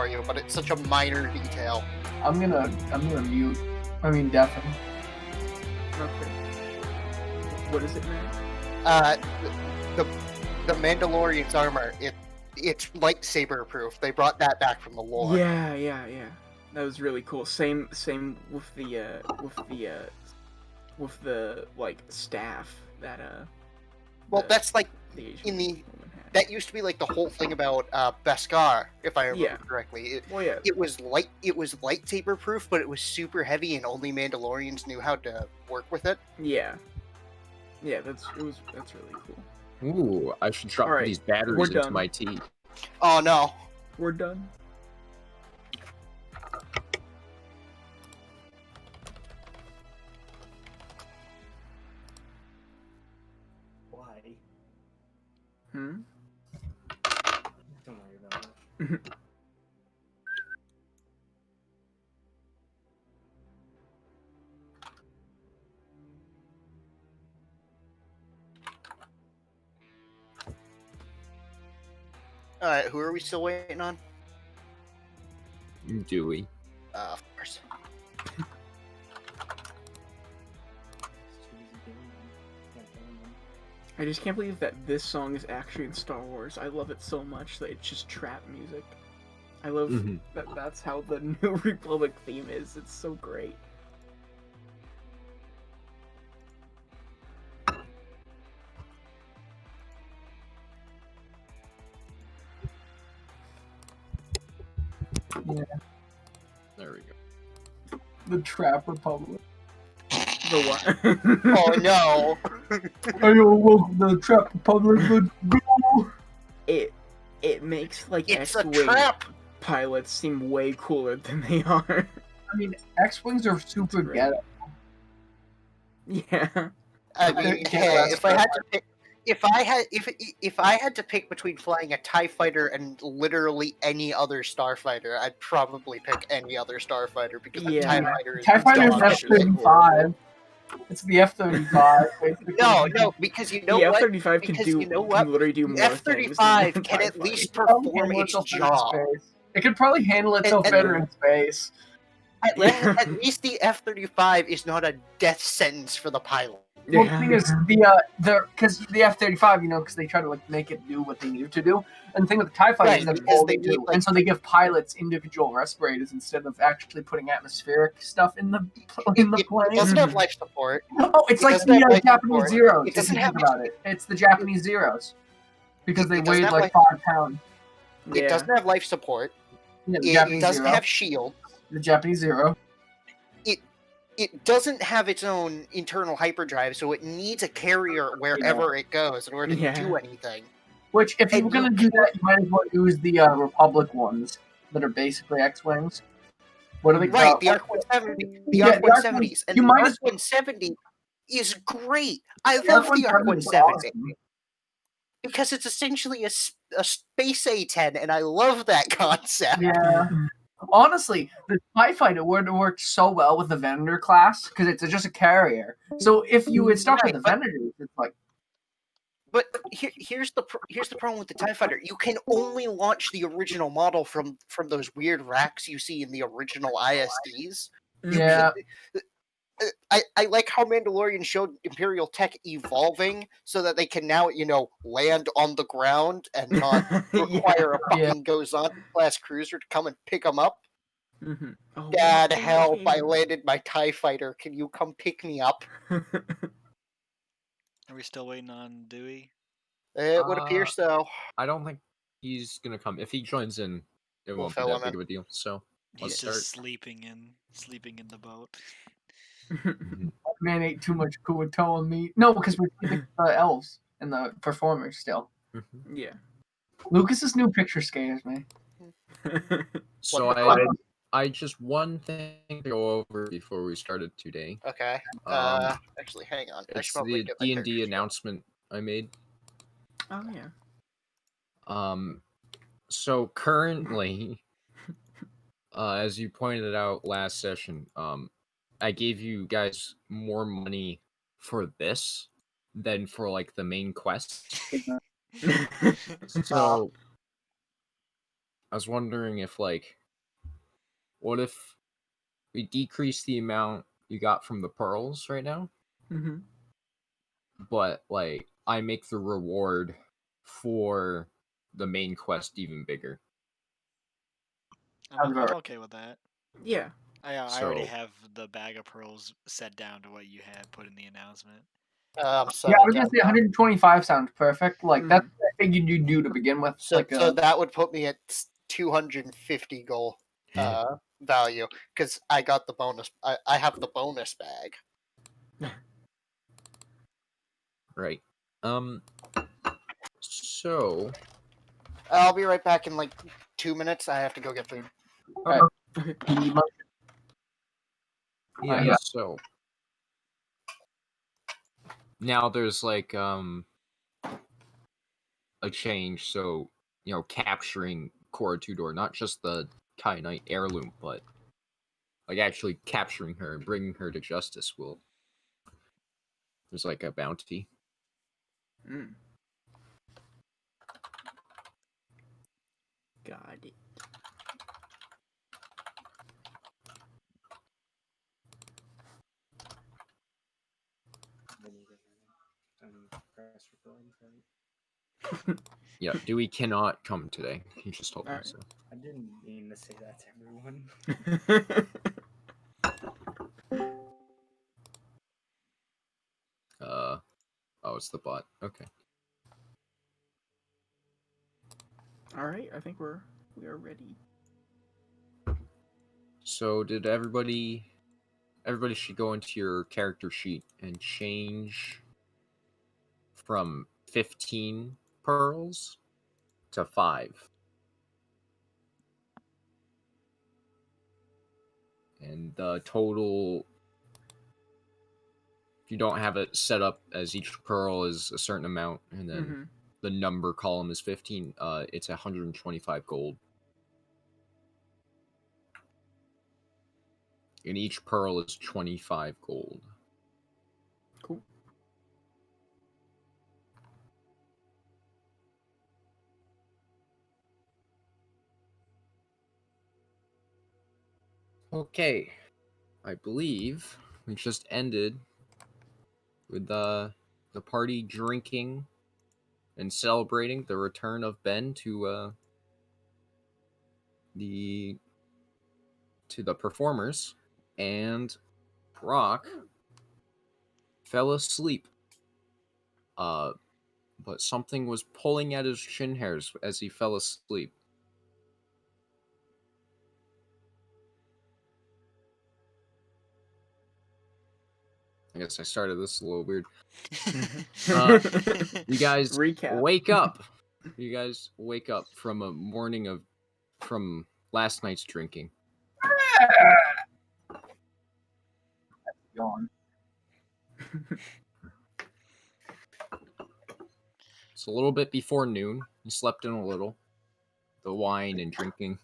for you, but it's such a minor detail. I'm gonna mute. I mean, deafen. Okay. What is it, man? The Mandalorian's armor, it's lightsaber proof. They brought that back from the lore. Yeah. That was really cool. Same with the like staff that Well, that's like the Asian in the woman had. that used to be like the whole thing about Beskar, if I remember correctly. It was lightsaber proof, but it was super heavy, and only Mandalorians knew how to work with it. Yeah, that's really cool. Ooh, I should drop these batteries into my tea. Oh no, we're done. Why? Hmm? Don't worry about it. Alright, who are we still waiting on? Dewey. Of course. I just can't believe that this song is actually in Star Wars. I love it so much that it's just trap music. I love that that's how the New Republic theme is. It's so great. Yeah. There we go. The Trap Republic. The what? Oh no! Hey, welcome to the Trap Republic. Let's go. It makes like It's a X-wing trap! pilots seem way cooler than they are. I mean, X-wings are super great. ghetto. Yeah. I mean, hey, if I had to pick, if I had to pick between flying a TIE fighter and literally any other starfighter, I'd probably pick any other starfighter because the TIE fighter is TIE fighter is dog shit. F-35. It's the F-35. No, because you know the what? F-35 can Because do, you know what? can literally do more F-35 things can than at TIE least fighter. perform its job. It could probably handle itself better in space. At least the F-35 is not a death sentence for the pilot. Well, the thing is, because the F-35, because they try to like make it do what they need to do, and the thing with the TIE fighter is that's all they do, and so they give pilots individual respirators instead of actually putting atmospheric stuff in the plane. It doesn't have life support. Oh, it's like the Japanese Zeros. If you think about it, it's the Japanese Zeros because they weigh like 5 pounds. It doesn't have life support. Yeah, it doesn't have shield. The Japanese Zero. It doesn't have its own internal hyperdrive, so it needs a carrier wherever it goes in order to do anything. Which, if you were going to do that, you might as well use the Republic ones that are basically X-Wings. What are they called? Right, the ARC-170. The ARC-170s. And the ARC-170 is great. I love the ARC-170. Because it's essentially a space A-10, and I love that concept. Yeah. Honestly, the TIE fighter would have worked so well with the Venator class because it's just a carrier. So if you had stuck with the Venators, it's like. But here's the problem with the TIE fighter. You can only launch the original model from those weird racks you see in the original ISDs. Yeah. I like how Mandalorian showed Imperial tech evolving so that they can now, land on the ground and not require a fucking Gozan-class cruiser to come and pick them up. Mm-hmm. Oh, Dad, help, I landed my TIE fighter. Can you come pick me up? Are we still waiting on Dewey? It would appear so. I don't think he's going to come. If he joins in, it won't be that big of a deal. So He's just sleeping in the boat. Man ate too much Kuatoa meat. No, because we're keeping the elves and the performers still. Yeah. Lucas's new picture scares me. So I just one thing to go over before we started today. Okay. Actually, hang on. It's the D&D announcement I made. Oh yeah. So currently, as you pointed out last session, I gave you guys more money for this than for like the main quest. So I was wondering if, like, what if we decrease the amount you got from the pearls right now, but, like, I make the reward for the main quest even bigger. I'm okay with that. Yeah. I already have the bag of pearls set down to what you had put in the announcement. Yeah, I was gonna say 125 sounds perfect. Like that's what I figured you'd do to begin with. So, so that would put me at 250 gold value because I got the bonus. I have the bonus bag. Right. So I'll be right back in like 2 minutes. I have to go get food. Right. yeah. So now there's like a change. So capturing Cora Tudor, not just the Kyanite Heirloom, but like actually capturing her and bringing her to justice. There's like a bounty. Got it. Press record, right? Yeah, Dewey cannot come today. He just told me so. I didn't mean to say that to everyone. Oh, it's the bot. Okay. All right, I think we are ready. So did everybody should go into your character sheet and change from 15 pearls to 5. And the total, if you don't have it set up as each pearl is a certain amount, and then the number column is 15, it's 125 gold. And each pearl is 25 gold. Cool. Okay. I believe we just ended with the party drinking and celebrating the return of Ben to the performers, and Brok fell asleep. But something was pulling at his chin hairs as he fell asleep. I guess I started this a little weird. You guys wake up. You guys wake up from a morning from last night's drinking. Gone. It's a little bit before noon. You slept in a little. The wine and drinking,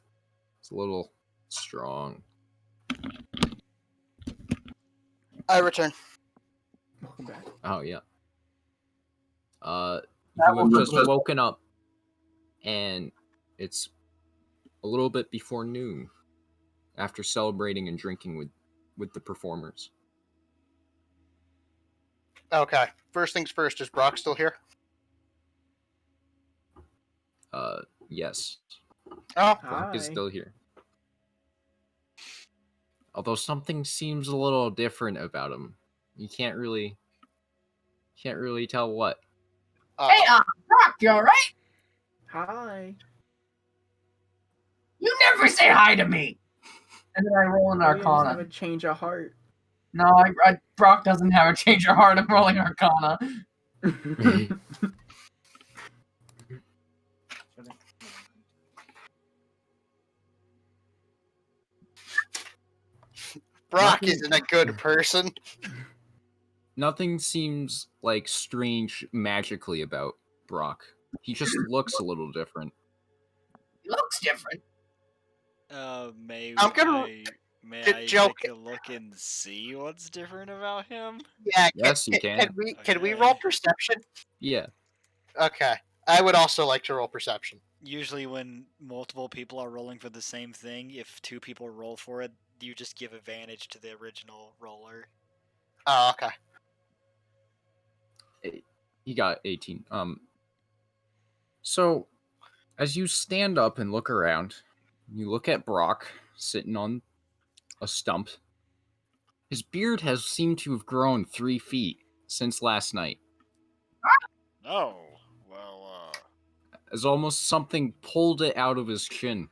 it's a little strong. I return. Welcome back. Oh yeah. You have just woken up, and it's a little bit before noon. After celebrating and drinking with the performers. Okay. First things first. Is Brok still here? Yes. Oh, Brok is still here. Although something seems a little different about him. You can't really tell what. Hey, Brok, you alright? Hi. You never say hi to me! And then I roll an Arcana. Have a change of heart. No, Brok doesn't have a change of heart. I'm rolling Arcana. Brok isn't a good person. Nothing seems like strange magically about Brok. He just looks a little different. He looks different. May I'm gonna I joke. take a look and see what's different about him? Yeah. Yes, you can. Can we roll perception? Yeah. Okay. I would also like to roll perception. Usually when multiple people are rolling for the same thing, if 2 people roll for it, you just give advantage to the original roller. Oh, okay. He got 18. So, as you stand up and look around, you look at Brok sitting on a stump. His beard has seemed to have grown 3 feet since last night. Oh, well, As almost something pulled it out of his chin.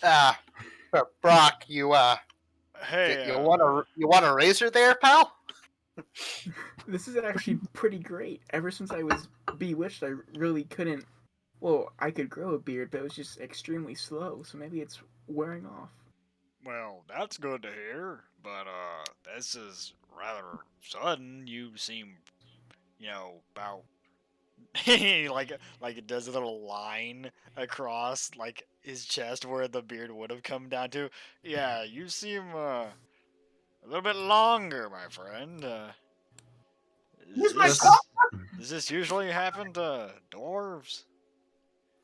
Brok, you hey, you want a razor there, pal? This is actually pretty great. Ever since I was bewitched, I really couldn't. Well, I could grow a beard, but it was just extremely slow. So maybe it's wearing off. well, that's good to hear, but, this is rather sudden. You seem, about like it does a little line across like his chest where the beard would have come down to. Yeah, you seem a little bit longer, my friend. Does this usually happen to dwarves?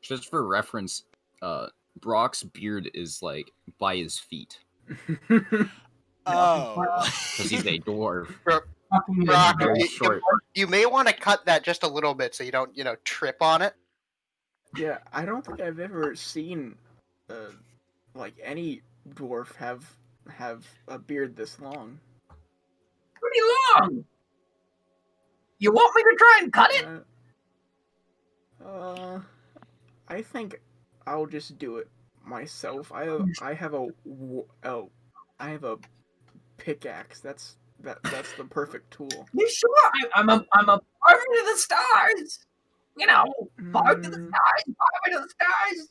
Just for reference, Brok's beard is like by his feet. Oh. Because he's a dwarf. Brok, Very short. you may want to cut that just a little bit so you don't, trip on it. Yeah, I don't think I've ever seen, like any dwarf have a beard this long. Pretty long. You want me to try and cut it? I think I'll just do it myself. I have a pickaxe. That's the perfect tool. You sure? I'm a far to the stars. Far to the stars, far to the stars.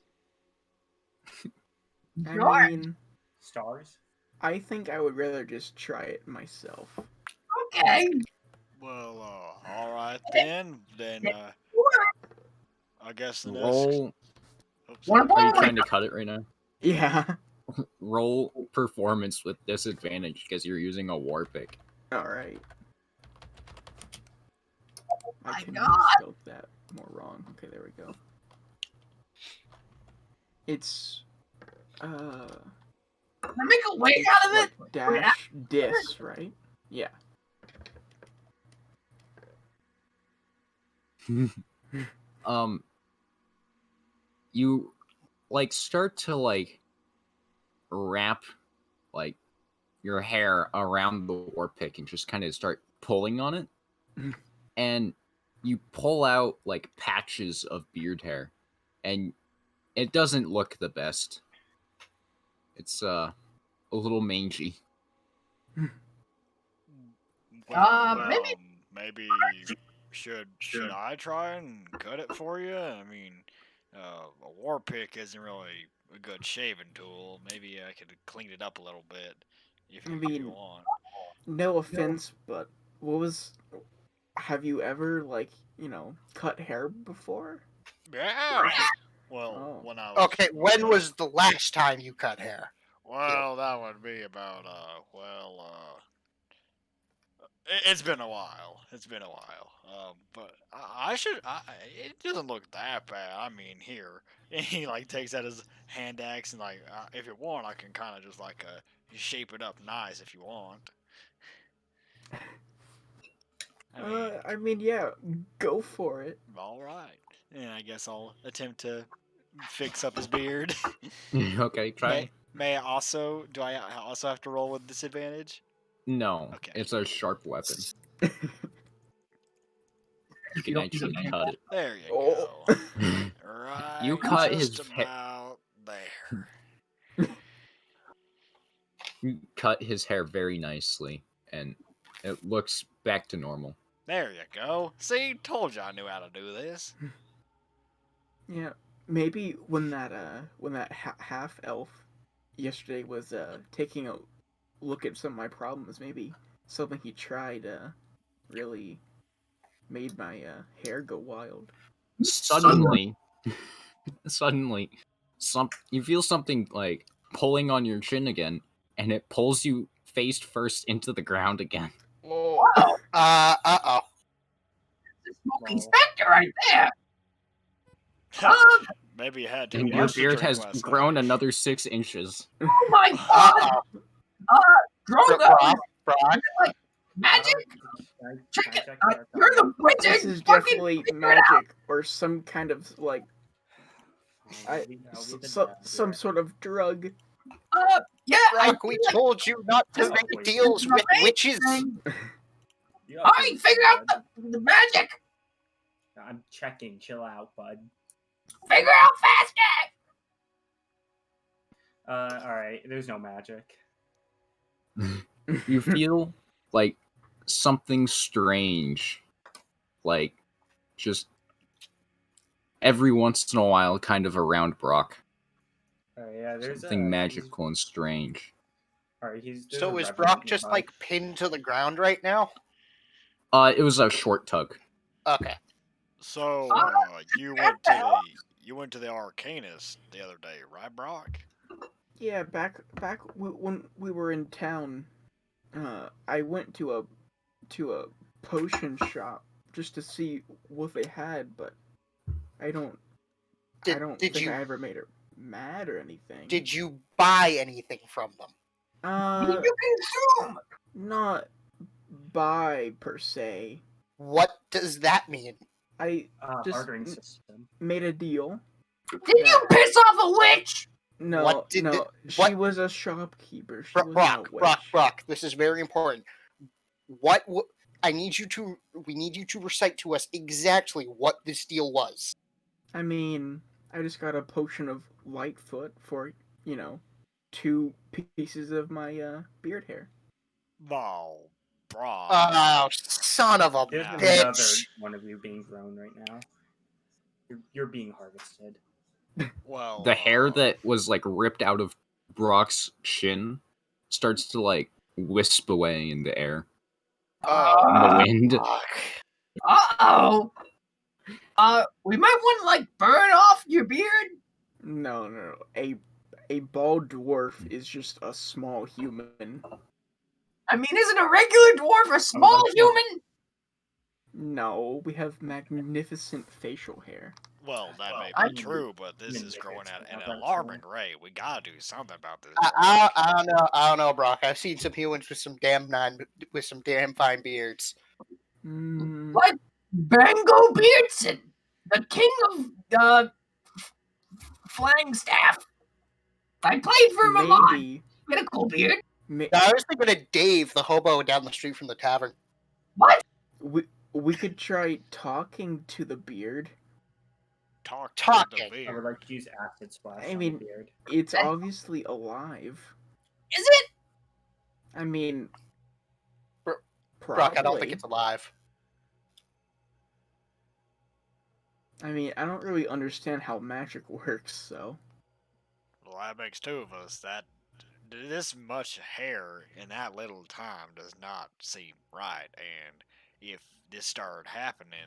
I mean, Stars? I think I would rather just try it myself. Okay. Well, all right then. I guess the next. Roll. Oops. Are you trying to cut it right now? Yeah. Roll performance with disadvantage because you're using a war pick. All right. I can spell that more wrong. Okay, there we go. It's Make a wig out of it. like dash dis, right? Yeah. You like start to like wrap like your hair around the war pick and just kind of start pulling on it, and you pull out like patches of beard hair, and it doesn't look the best. It's a little mangy. Maybe should I try and cut it for you? I mean, a war pick isn't really a good shaving tool. Maybe I could clean it up a little bit if you want. No offense, but have you ever cut hair before? Yeah. Well, when I was Okay, when was the last time you cut hair? Well, that would be about it's been a while. But it doesn't look that bad. I mean, here, and he like takes out his hand axe and if you want, I can kind of just shape it up nice if you want. I mean, yeah, go for it. All right, and I guess I'll attempt to fix up his beard. Okay, try. May I also? Do I also have to roll with disadvantage? No, Okay. It's a sharp weapon. You can actually cut it. There you go. Right. You cut just his about there. You cut his hair very nicely, and it looks back to normal. There you go. See, told you I knew how to do this. Yeah, maybe when that half elf yesterday was taking a look at some of my problems, maybe something he tried really made my hair go wild. Suddenly, you feel something like pulling on your chin again, and it pulls you face first into the ground again. Oh. The smoking specter right there. Maybe you had too And much your to beard drink has last grown night. another 6 inches. Oh my god! Drogo! Brock, Magic? Can Check I it! check You're the wizard! This is Fucking definitely figure it out! magic or some kind of like I'll be the some judge sort of drug. Yeah, Brock, we told you not to Just make wait. deals with witches. here. Alright, figure out the magic! I'm checking. Chill out, bud. Figure out faster! Alright. There's no magic. You feel like something strange, like just every once in a while, kind of around Brock. Alright, yeah, there's Something magical and strange. Alright, So is Brock just like pinned to the ground right now? It was a short tug. Okay. So you went to the Arcanist the other day, right, Brock? Yeah, back when we were in town, I went to a potion shop just to see what they had, but I don't think I ever made her mad or anything. Did you buy anything from them? You consume! Not buy per se. What does that mean? I just bartering system. made a deal. Did you piss off a witch? No, she was a shopkeeper. She wasn't a witch. Brock, this is very important. We need you to recite to us exactly what this deal was. I mean, I just got a potion of Lightfoot for, 2 pieces of my beard hair. Oh, Brock. Oh, son of a There's bitch. another one of you being grown right now. You're being harvested. Well, The hair that was like ripped out of Brock's shin starts to like wisp away in the air. In the wind. Uh-oh! We might want to, like, burn off your beard? No. A bald dwarf is just a small human. I mean, isn't a regular dwarf a small human? No, we have magnificent facial hair. Well, that may be true, but this is growing at an alarming rate. We gotta do something about this. I don't know, Brock. I've seen some humans with some damn fine beards. Like Bango Beardson, the king of Flangstaff. I played for him a lot. He had a cool beard. I was thinking of Dave, the hobo down the street from the tavern. What? We could try talking to the beard. Talking. I would like to use acid splash on the beard. It's obviously alive. Is it? I mean, Brock, I don't think it's alive. I mean, I don't really understand how magic works, so. Well, that makes 2 of us. That this much hair in that little time does not seem right. And if this started happening,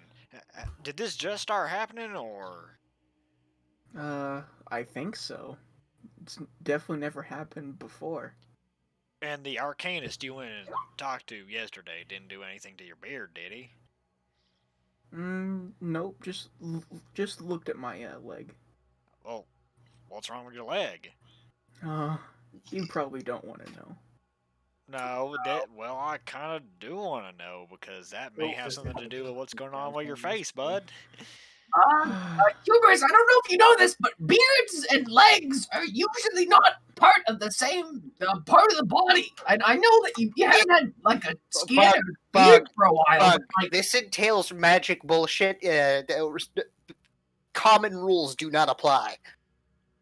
did this just start happening, or? I think so. It's definitely never happened before. And the Arcanist you went and talked to yesterday didn't do anything to your beard, did he? Nope. Just looked at my leg. Well, what's wrong with your leg? You probably don't want to know. No, well, I kind of do want to know, because that may have something to do with what's going on with your face, bud. Humerus, I don't know if you know this, but beards and legs are usually not part of the same part of the body. I know that you haven't had, like, a skin beard for a while. Like, this entails magic bullshit. Common rules do not apply.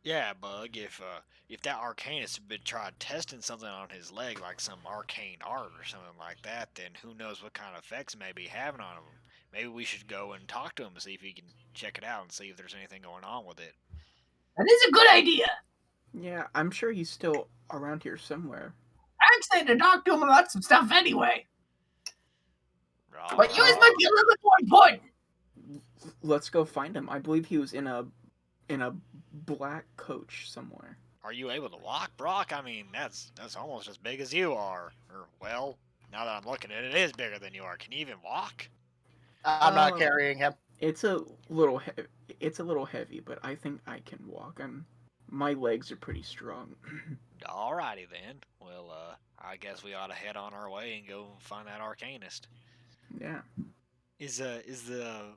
Yeah, Bug, if that Arcanist had been tried testing something on his leg, like some arcane art or something like that, then who knows what kind of effects it may be having on him. Maybe we should go and talk to him and see if he can check it out and see if there's anything going on with it. That is a good idea. Yeah, I'm sure he's still around here somewhere. I actually had to talk to him about some stuff anyway. Right. But yours might be a little bit more important. Let's go find him. I believe he was in a black coach somewhere. Are you able to walk, Brock? I mean, that's almost as big as you are. Or, well, now that I'm looking at it, it is bigger than you are. Can you even walk? I'm not carrying him. It's a little it's a little heavy, but I think I can walk. My legs are pretty strong. Alrighty then. Well, I guess we ought to head on our way and go find that arcanist. Yeah. Is the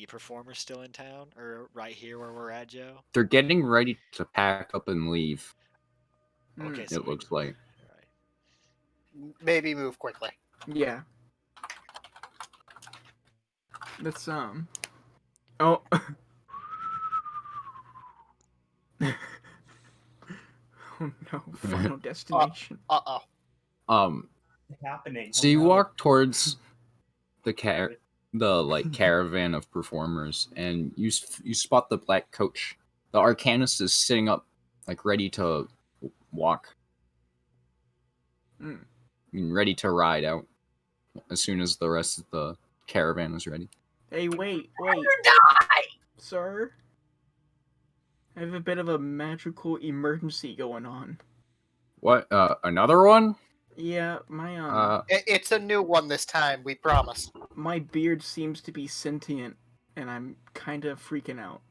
performer still in town, or right here where we're at, Joe? They're getting ready to pack up and leave. Okay, It looks like. Right. Maybe move quickly. Yeah. Let's Oh. Oh no! Final destination. Happening. So you walk towards the caravan of performers, and you spot the black coach. The arcanist is sitting up, like ready to walk. Ready to ride out as soon as the rest of the caravan is ready. Hey, wait. Sir? I have a bit of a magical emergency going on. What? Another one? Yeah, my It's a new one this time, we promise. my beard seems to be sentient, and I'm kind of freaking out.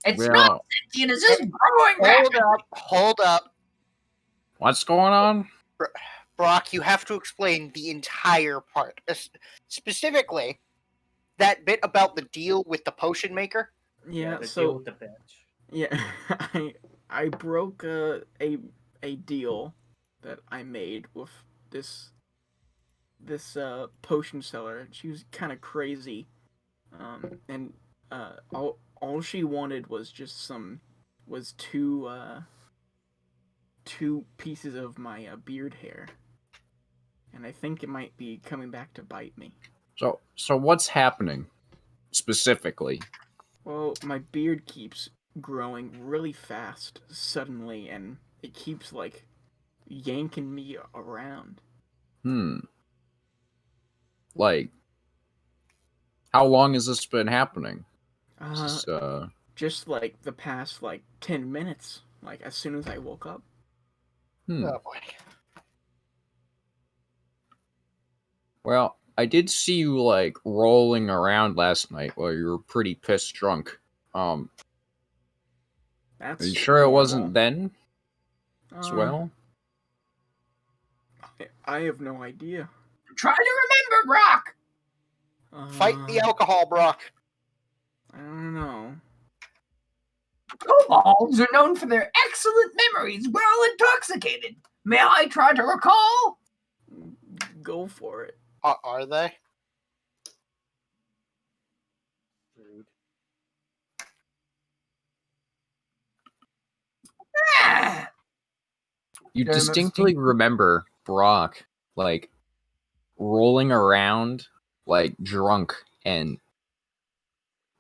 It's not sentient, it's just growing Hold up. What's going on? Brok, you have to explain the entire part. Specifically, that bit about the deal with the potion maker. Yeah, the so deal with the bench. yeah, I broke a deal that I made with this potion seller. She was kind of crazy, and all she wanted was just two pieces of my beard hair, and I think it might be coming back to bite me. So what's happening specifically? Well, my beard keeps growing really fast suddenly, and it keeps like yanking me around. Like, how long has this been happening? Just like the past 10 minutes, like as soon as I woke up. Oh boy. Well, I did see you like rolling around last night while you were pretty pissed drunk. That's are you sure normal. it wasn't then? Swell? I have no idea. Try to remember, Brok! Fight the alcohol, Brok. I don't know. Kobolds are known for their excellent memories while intoxicated. May I try to recall? Go for it. Are they? Rude. You distinctly remember Brok, like, rolling around, like, drunk, and,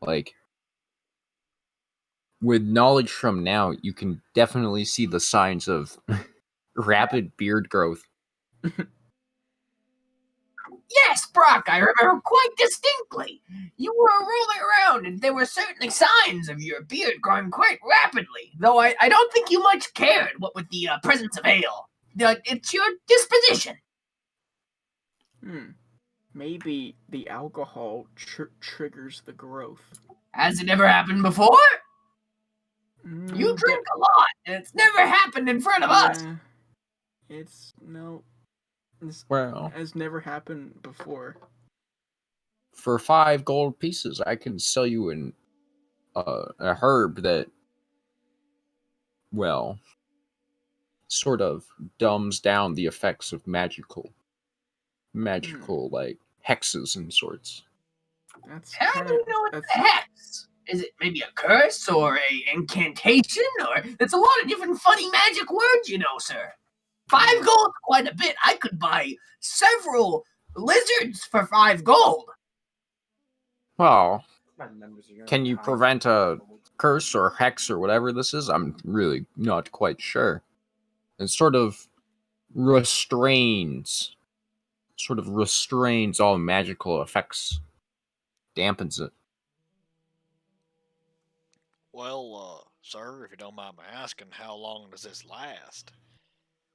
like, with knowledge from now, you can definitely see the signs of rapid beard growth. Yes, Brok, I remember quite distinctly. You were rolling around, and there were certainly signs of your beard growing quite rapidly, though I don't think you much cared what with the presence of ale. It's your disposition. Maybe the alcohol triggers the growth. Has it ever happened before? You drink a lot, and it's never happened in front of us. It's has never happened before. For 5 gold pieces, I can sell you a herb that, well, sort of dumbs down the effects of magical like hexes and sorts. How do you know it's a hex? Is it maybe a curse or a incantation? Or it's a lot of different funny magic words, you know, sir. 5 gold, quite a bit. I could buy several lizards for 5 gold. Well, can you prevent a curse or hex or whatever this is? I'm really not quite sure. It sort of restrains all magical effects, dampens it. Well, sir, if you don't mind me asking, how long does this last?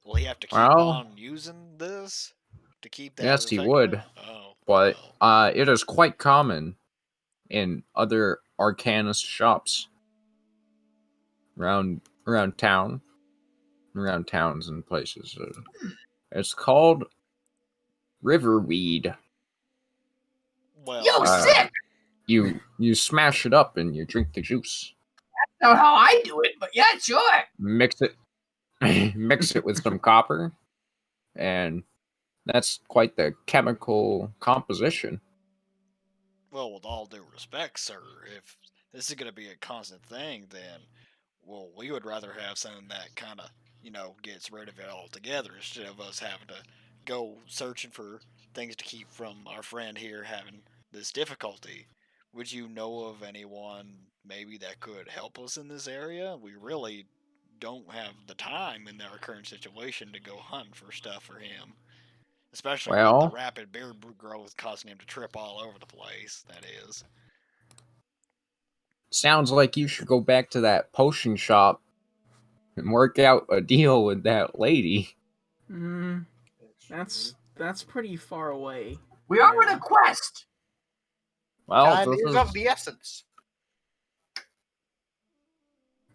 Will he have to keep on using this to keep that? Yes, he effect would. up? Oh, but it is quite common in other arcanist shops around town, around towns and places. It's called riverweed. Well, Yo, sick! You smash it up and you drink the juice. That's not how I do it, but yeah, sure. Mix it with some copper, and that's quite the chemical composition. well, with all due respect, sir, if this is going to be a constant thing, then, well, we would rather have something that kind of, gets rid of it altogether instead of us having to go searching for things to keep from our friend here having this difficulty. Would you know of anyone maybe that could help us in this area? We really don't have the time in our current situation to go hunt for stuff for him. Especially with the rapid beard growth causing him to trip all over the place, that is. Sounds like you should go back to that potion shop and work out a deal with that lady. That's pretty far away. We are on a quest. Well, Time is of the essence.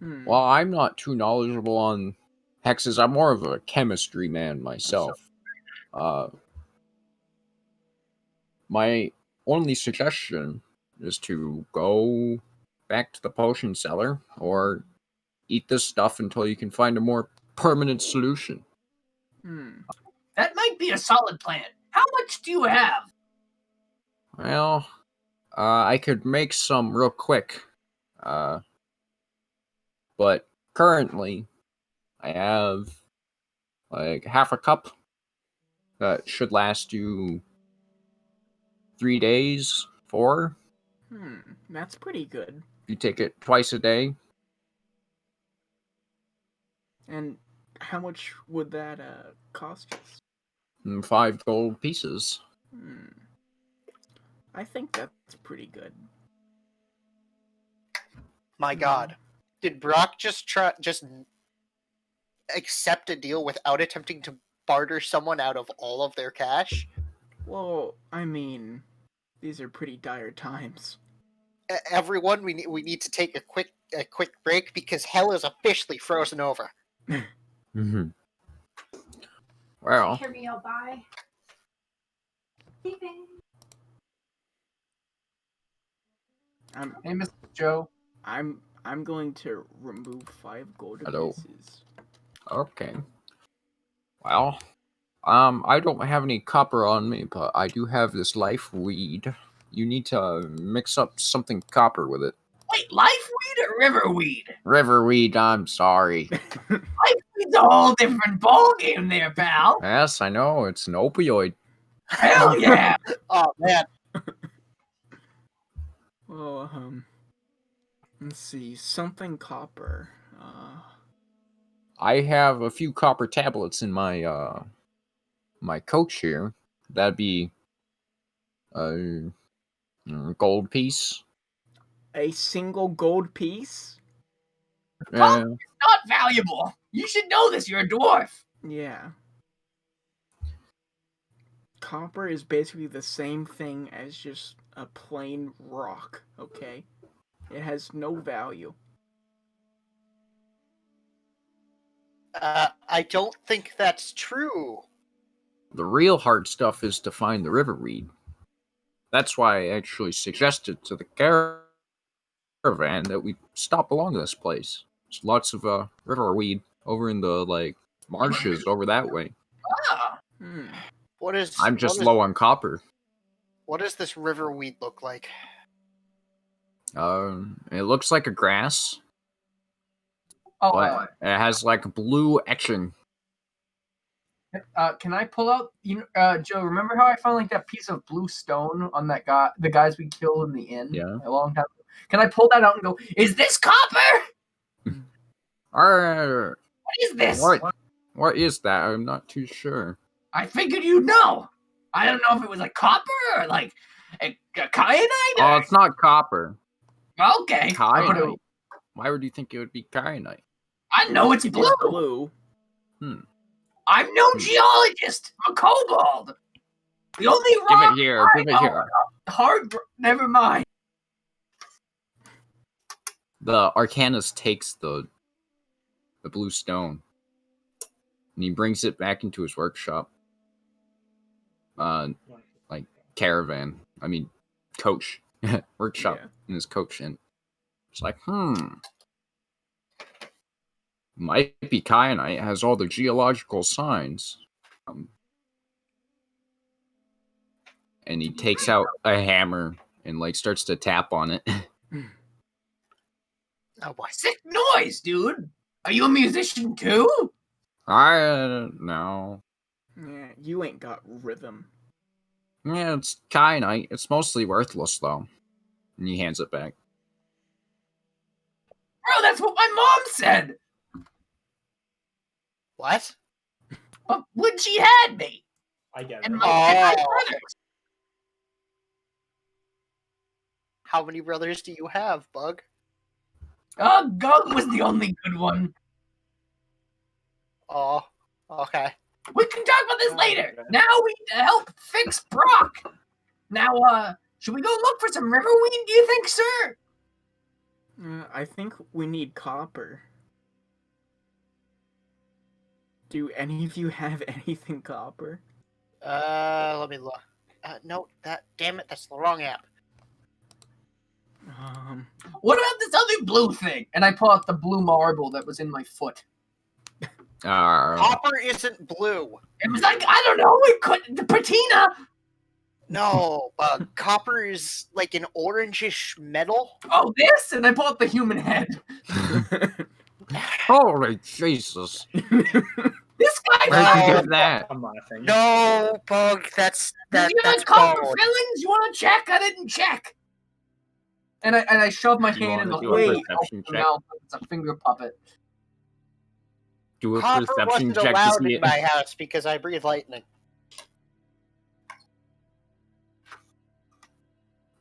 Well, I'm not too knowledgeable on hexes. I'm more of a chemistry man myself. My only suggestion is to go back to the potion cellar or eat this stuff until you can find a more permanent solution. That might be a solid plan. How much do you have? Well, I could make some real quick. But currently, I have like half a cup that should last you 3 days, 4. That's pretty good. You take it twice a day. And how much would that cost us? 5 gold pieces. I think that's pretty good. My God, did Brok just accept a deal without attempting to barter someone out of all of their cash? Well, I mean, these are pretty dire times. Everyone, we need to take a quick break because hell is officially frozen over. Well, Hear me out, bye. Leaving. Hey, Mr. Joe. I'm going to remove 5 gold pieces. Okay. Well, I don't have any copper on me, but I do have this life weed. You need to mix up something copper with it. Wait, life weed or river weed? River weed, I'm sorry. Life weed's a whole different ballgame there, pal. Yes, I know. It's an opioid. Hell yeah. Oh, man. Well, let's see. Something copper. I have a few copper tablets in my my coach here. That'd be a gold piece. A single gold piece? Copper is not valuable. You should know this. You're a dwarf. Yeah. Copper is basically the same thing as just a plain rock, okay? It has no value. I don't think that's true. The real hard stuff is to find the riverweed. That's why I actually suggested to the caravan that we stop along this place. There's lots of riverweed over in the marshes over that way. I'm just low on copper. What does this riverweed look like? It looks like a grass. But it has blue etching. Can I pull out? Joe, remember how I found that piece of blue stone on that guy, the guys we killed in the inn? Yeah. A long time ago. Can I pull that out and go? Is this copper? What is this? What is that? I'm not too sure. I figured you'd know. I don't know if it was copper or a kyanite. Oh, it's not copper. Okay. Kyanite. Why would you think it would be kyanite? I know it's blue. It's blue. I'm no geologist. I'm a kobold. The only rock. Give it here. Hard. Never mind. the Arcanist takes the blue stone and he brings it back into his workshop. Like caravan. I mean, coach. Workshop in his coach. And it's like, might be kyanite. Has all the geological signs. And he takes out a hammer and like starts to tap on it. Oh boy. Sick noise, dude. Are you a musician too? I no. Yeah, you ain't got rhythm. Yeah, it's kyanite. It's mostly worthless though. And he hands it back. Bro, that's what my mom said. What? But when she had me. I get And it. my brothers. How many brothers do you have, Bug? Gug was the only good one. Oh, okay. We can talk about this later. Now we need to help fix Brok. Now, should we go look for some riverweed, do you think, sir? I think we need copper. Do any of you have anything copper? Let me look. No, damn it, that's the wrong app. What about this other blue thing? And I pull out the blue marble that was in my foot. Copper isn't blue. It was like, I don't know, it could, the patina. No, copper is like an orangish metal. Oh, this? And I pull out the human head. Holy Jesus. This guy. Where'd you get that? I'm laughing. No, Bug, that's you that's have copper bone. fillings? You want to check? I didn't check. And I shove my hand in the hole. It's a finger puppet. Do a Copper perception wasn't check to allowed see in it. my house because I breathe lightning.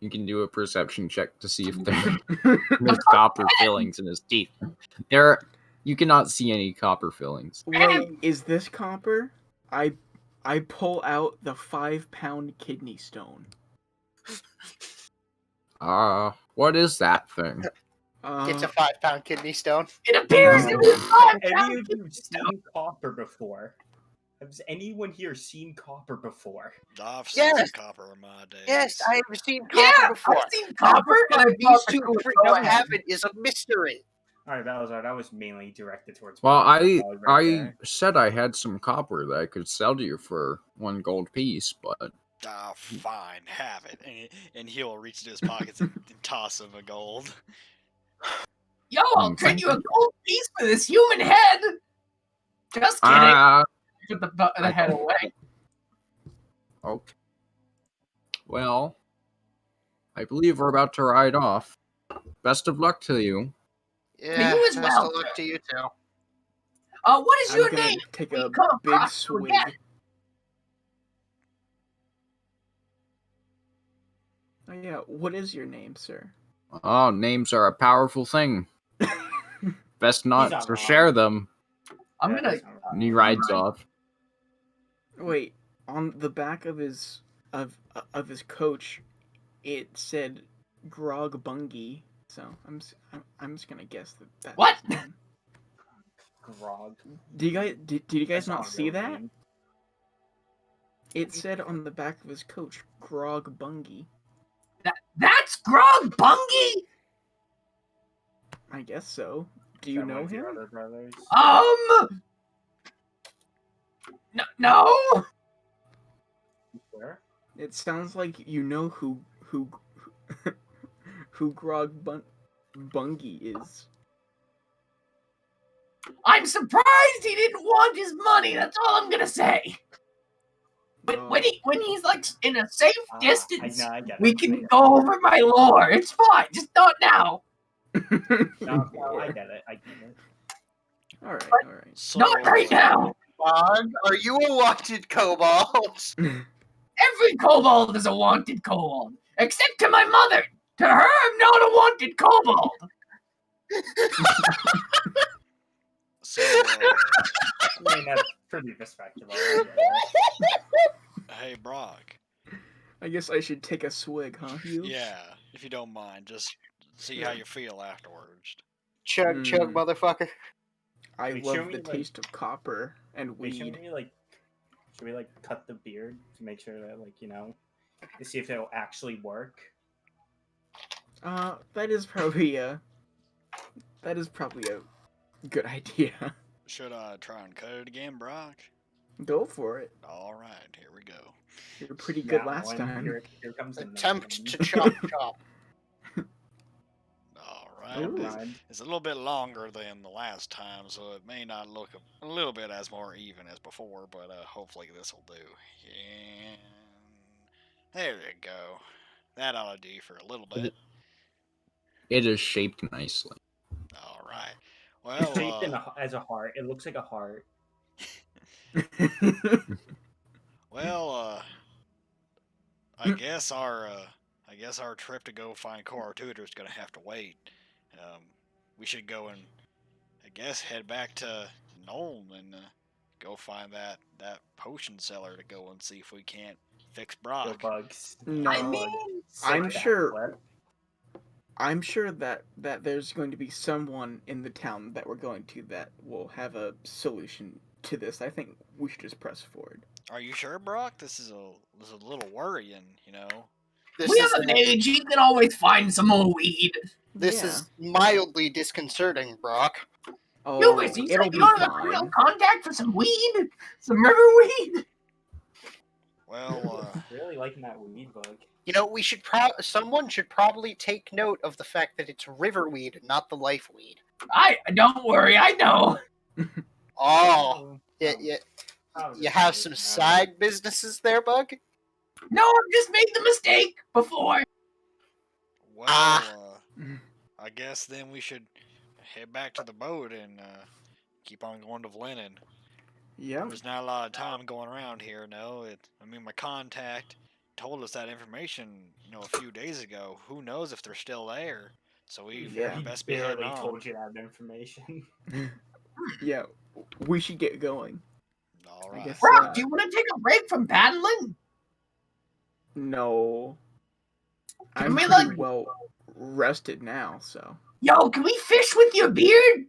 You can do a perception check to see if there's copper fillings in his teeth. You cannot see any copper fillings. Wait, is this copper? I pull out the 5-pound kidney stone. What is that thing? It's a 5-pound kidney stone. It appears it was 5 Any pounds. of you seen copper before? Has anyone here seen copper before? I've seen Yes. copper in my day. Yes, I have seen copper before. I've seen copper, and I These two don't have it is a mystery. Alright, Balasar, that was mainly directed towards... Well, right I there. said I had some copper that I could sell to you for 1 gold piece, but... Fine, have it. And he'll reach into his pockets and toss him a gold. Yo, I'll trade you a gold piece for this human head. Just kidding. Put the head away. Okay. Well, I believe we're about to ride off. Best of luck to you. Yeah, you as best well, of luck to you too. What is I'm your gonna name? take We a come big across swig. again. Oh yeah, what is your name, sir? Oh, names are a powerful thing. Best not not to wrong. share them. I'm gonna. And he rides off. Wait, on the back of his coach, it said Grog Bungie. So I'm just gonna guess that. What? Grog. Did you guys That's not a see real that? name. It said on the back of his coach, Grog Bungie. That's Grog Bungie. I guess so. Do Is you that know one of your him? other brothers? No. You sure? It sounds like you know who Grog Bungie is. I'm surprised he didn't want his money. That's all I'm gonna say. But when he's like in a safe distance, I get it. we can go over my lore. It's fine, just not now. No, I get it. I get it. All right. So, Not right now. Bog, are you a wanted kobold? Every kobold is a wanted kobold, except to my mother. To her, I'm not a wanted kobold. So, I mean, that's pretty respectable. hey, Brok. I guess I should take a swig, huh, you? Yeah, if you don't mind, just See how you feel afterwards. Chug, motherfucker. I Wait, love should the we, taste of copper and Wait, weed. should we cut the beard to make sure that to see if it'll actually work? That is probably a good idea. Should I try and cut it again, Brock? Go for it. All right, here we go. You're pretty good That last one, time. Here comes the Attempt next to chop chop. All one. right. Ooh. It's a little bit longer than the last time, so it may not look a little bit as more even as before, but hopefully this will do. And there you go. That ought to do for a little bit. It is shaped nicely. All right. It's Well, shaped as a heart. It looks like a heart. well, I guess our trip to go find Cora Tutor is gonna have to wait. We should go and I guess head back to Nuln and go find that potion seller to go and see if we can't fix Go Brock. bugs. No, I mean, I'm Sick sure. backflip. I'm sure that there's going to be someone in the town that we're going to that will have a solution to this. I think we should just press forward. Are you sure, Brock? This is a little worrying, you know. This We is have a mage. He can always find some more weed. This Yeah. is mildly disconcerting, Brock. Oh, Lucas, you it'll said be you don't have a fine. real contact for some weed? Some river weed? Well, Really liking that weed bug. You know, we should someone should probably take note of the fact that it's riverweed, not the life weed. Don't worry, I know. Oh, you have some side businesses there, Bug? No, I've just made the mistake before. well, I guess then we should head back to the boat and keep on going to Vlenin. Yeah. There's not a lot of time going around here, no. My contact told us that information, a few days ago. Who knows if they're still there? So we Yeah. best be heading barely on. told you that information. Yeah, we should get going. All I right. guess. Brock, do you want to take a break from paddling? No. I'm we, pretty like- well rested now, so. Yo, can we fish with your beard?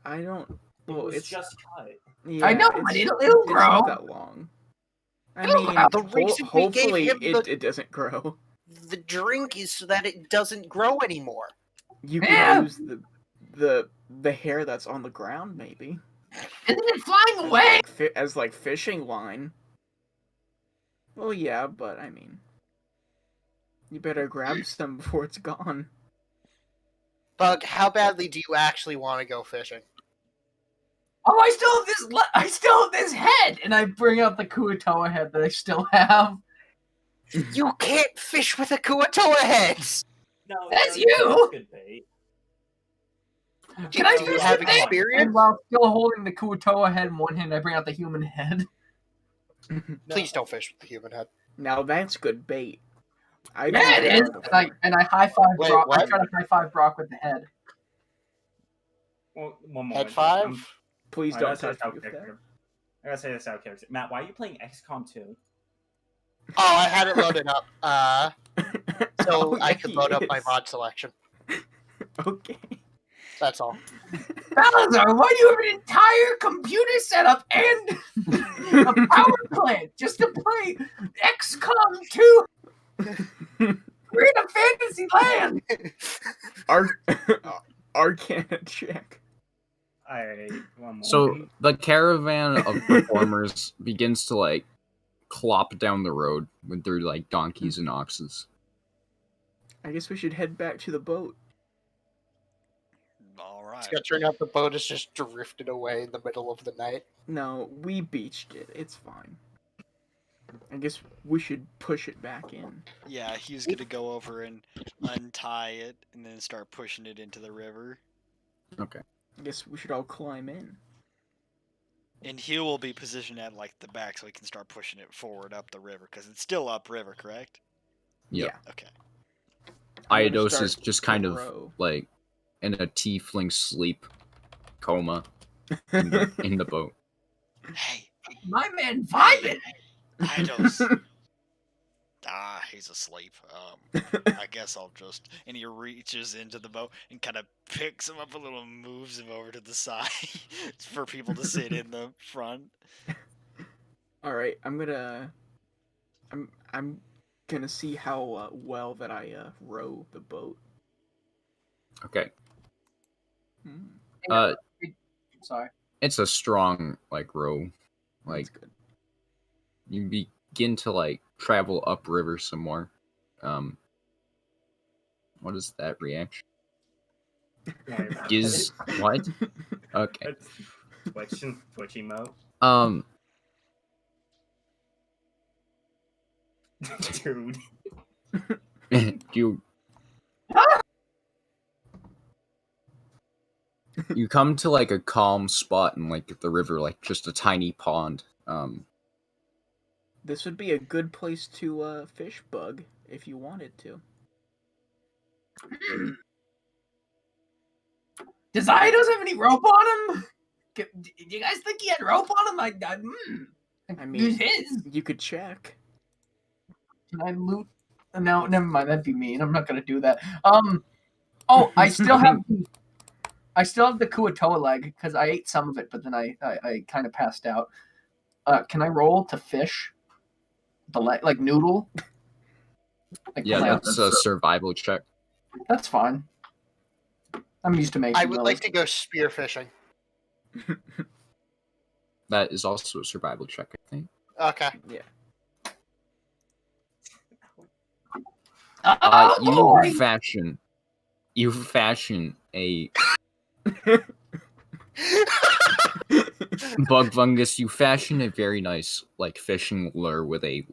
I don't. It Well, was it's just cut. Yeah, I know, but it'll it's grow. not that long. I It'll mean, grow. The reason we gave hopefully him it doesn't grow. The drink is so that it doesn't grow anymore. You Yeah. can use the hair that's on the ground, maybe, Isn't it flying away? as fishing line. Well, yeah, but I mean, you better grab some before it's gone. Bug, how badly do you actually want to go fishing? Oh, I still have this head, and I bring out the Kuatoa head that I still have. You can't fish with a Kuatoa head! No, That's no, you! That's good bait. Can I Do you fish have with it? experience? And while still holding the Kuatoa head in one hand, I bring out the human head. Please don't fish with the human head. Now that's good bait. I Yeah, it is. And I high five Wait, Brock. I what? try to high five Brock with the head. Well, one more. Head five? Please I don't gotta say touch this out me with that. character. I gotta say this out character. Matt, why are you playing XCOM 2? Oh, I had it loaded up. So Oh, I yeah, could he load up my is. mod selection. Okay. That's all. Balasar, why do you have an entire computer setup and a power plant just to play XCOM 2? We're in a fantasy land. Arcana check. Alright, one more. So the caravan of performers begins to clop down the road with their donkeys and oxes. I guess we should head back to the boat. All It's right. gonna turn out the boat is just drifted away in the middle of the night. No, we beached it. It's fine. I guess we should push it back in. Yeah, he's gonna go over and untie it and then start pushing it into the river. Okay. I guess we should all climb in. And he will be positioned at the back so he can start pushing it forward up the river because it's still upriver, correct? Yep. Yeah. Okay. I'm gonna Iodos start is just kind to of row. in a tiefling sleep coma in the boat. Hey, My man vibing. Idos. he's asleep. I guess I'll just... And he reaches into the boat and kind of picks him up a little and moves him over to the side for people to sit in the front. All right, I'm gonna see how well that I row the boat. Okay. Sorry. It's a strong row. That's good. You begin to travel upriver some more. What is that reaction? Is what? Okay. Twitch emote. Dude. You come to a calm spot in the river, just a tiny pond. This would be a good place to fish bug if you wanted to. Does Eidos have any rope on him? Do you guys think he had rope on him? I mean, use his. You could check. Can I loot? No, never mind. That'd be mean. I'm not gonna do that. Oh, I still have the Kuatoa leg because I ate some of it, but then I kind of passed out. Can I roll to fish the leg, noodle? Yeah, that's a survival check. That's fine. I'm used to making. I would like to go spearfishing. That is also a survival check, I think. Okay. Yeah. You fashion a bug fungus. You fashion a very nice fishing lure with a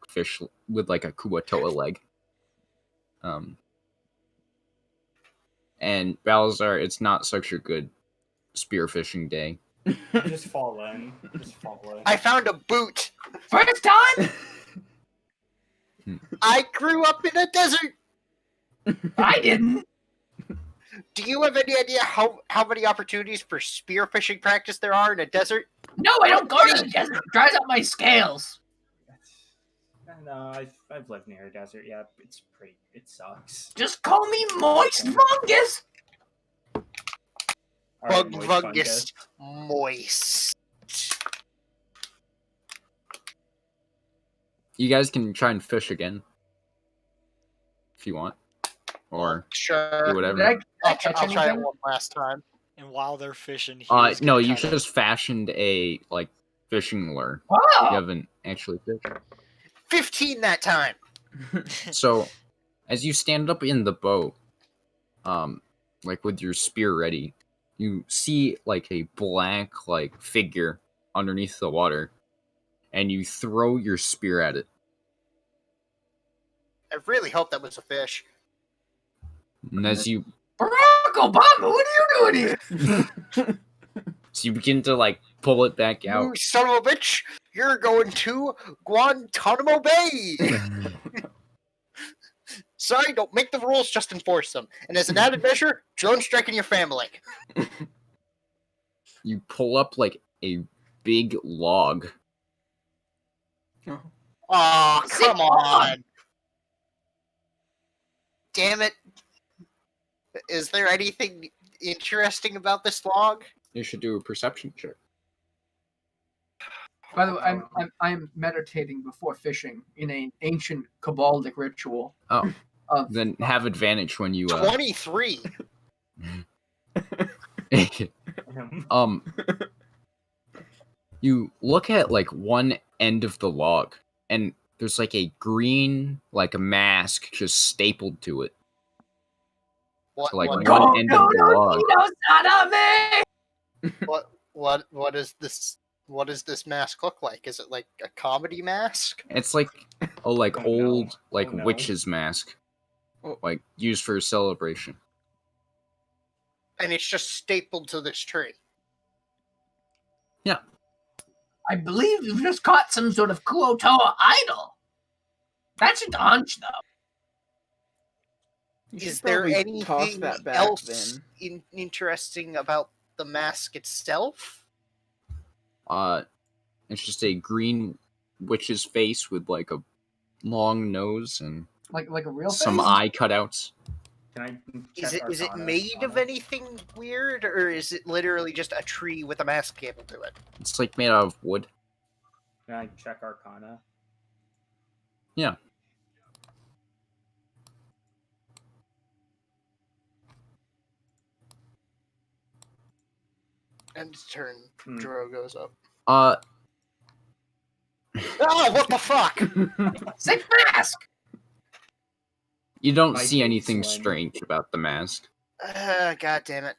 fish with a Kuatoa leg. And Balasar, it's not such a good spearfishing day. Just fall in. I found a boot. First time. I grew up in a desert. I didn't. Do you have any idea how many opportunities for spearfishing practice there are in a desert? No, I don't go to the desert. It dries up my scales. No, I've lived near a desert. Yeah, it sucks. Just call me moist fungus. Bug fungus. Moist. You guys can try and fish again if you want, or sure, do whatever. I'll try it one last time. And while they're fishing, no, you just fashioned a fishing lure. Wow. You haven't actually fished. 15 that time. So, as you stand up in the boat, with your spear ready, you see a black figure underneath the water, and you throw your spear at it. I really hope that was a fish. And as you Barack Obama, what are you doing here? So you begin to pull it back out. You son of a bitch! You're going to Guantanamo Bay! Sorry, don't make the rules, just enforce them. And as an added measure, drone striking your family. You pull up a big log. Oh, come on! Damn it. Is there anything interesting about this log? You should do a perception check. By the way, I'm meditating before fishing in an ancient Kabbalic ritual. Oh, then have advantage when you 23. You look at one end of the log, and there's a green a mask just stapled to it. What? So, one end of the log. What is this? What does this mask look like? Is it a comedy mask? It's old witch's mask, used for celebration. And it's just stapled to this tree. Yeah. I believe you've just caught some sort of Kuatoa idol. That's a hunch, though. Is there anything else interesting about the mask itself? It's just a green witch's face with a long nose and like a real some face? eye cutouts. Can I Is check it Arcana made on of it? anything weird, or is it literally just a tree with a mask cable to it? It's like made out of wood. Can I check Arcana? Yeah. End turn. Dro goes up. Uh, Oh, what the fuck? Sick mask! you don't My see big anything slim. strange about the mask. God damn it.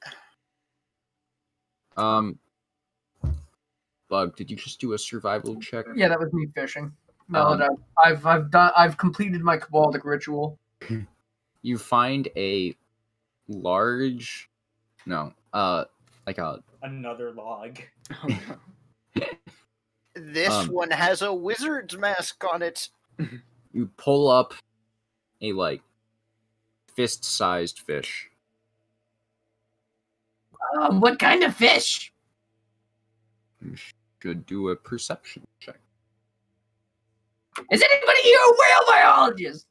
Bug, did you just do a survival check? Yeah, that was me fishing. No, I've completed my Kabbalic ritual. You find a large, like a Another log. Oh, no. This one has a wizard's mask on it. you pull up a like fist-sized fish. What kind of fish? You should do a perception check. Is anybody here a whale biologist?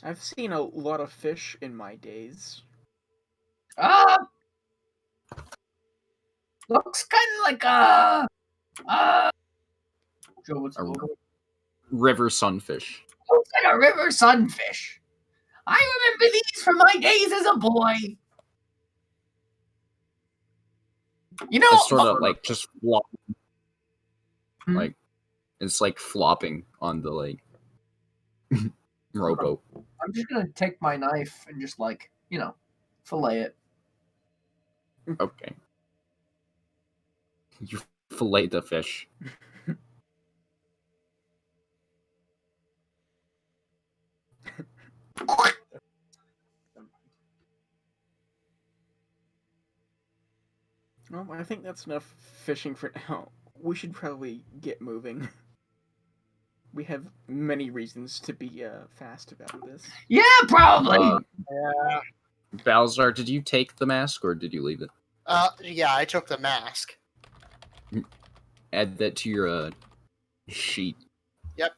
I've seen a lot of fish in my days. Looks kind of like Joe, what's the logo? River sunfish. Looks like a river sunfish. I remember these from my days as a boy. You know, It's sort of like just flopping. Like it's like flopping on the like rowboat. I'm just gonna take my knife and just like, fillet it. Okay. You fillet the fish. Well, I think that's enough fishing for now. We should probably get moving. We have many reasons to be fast about this. Yeah, probably. Yeah. Balasar, did you take the mask or did you leave it? Yeah, I took the mask. Add that to your sheet. Yep.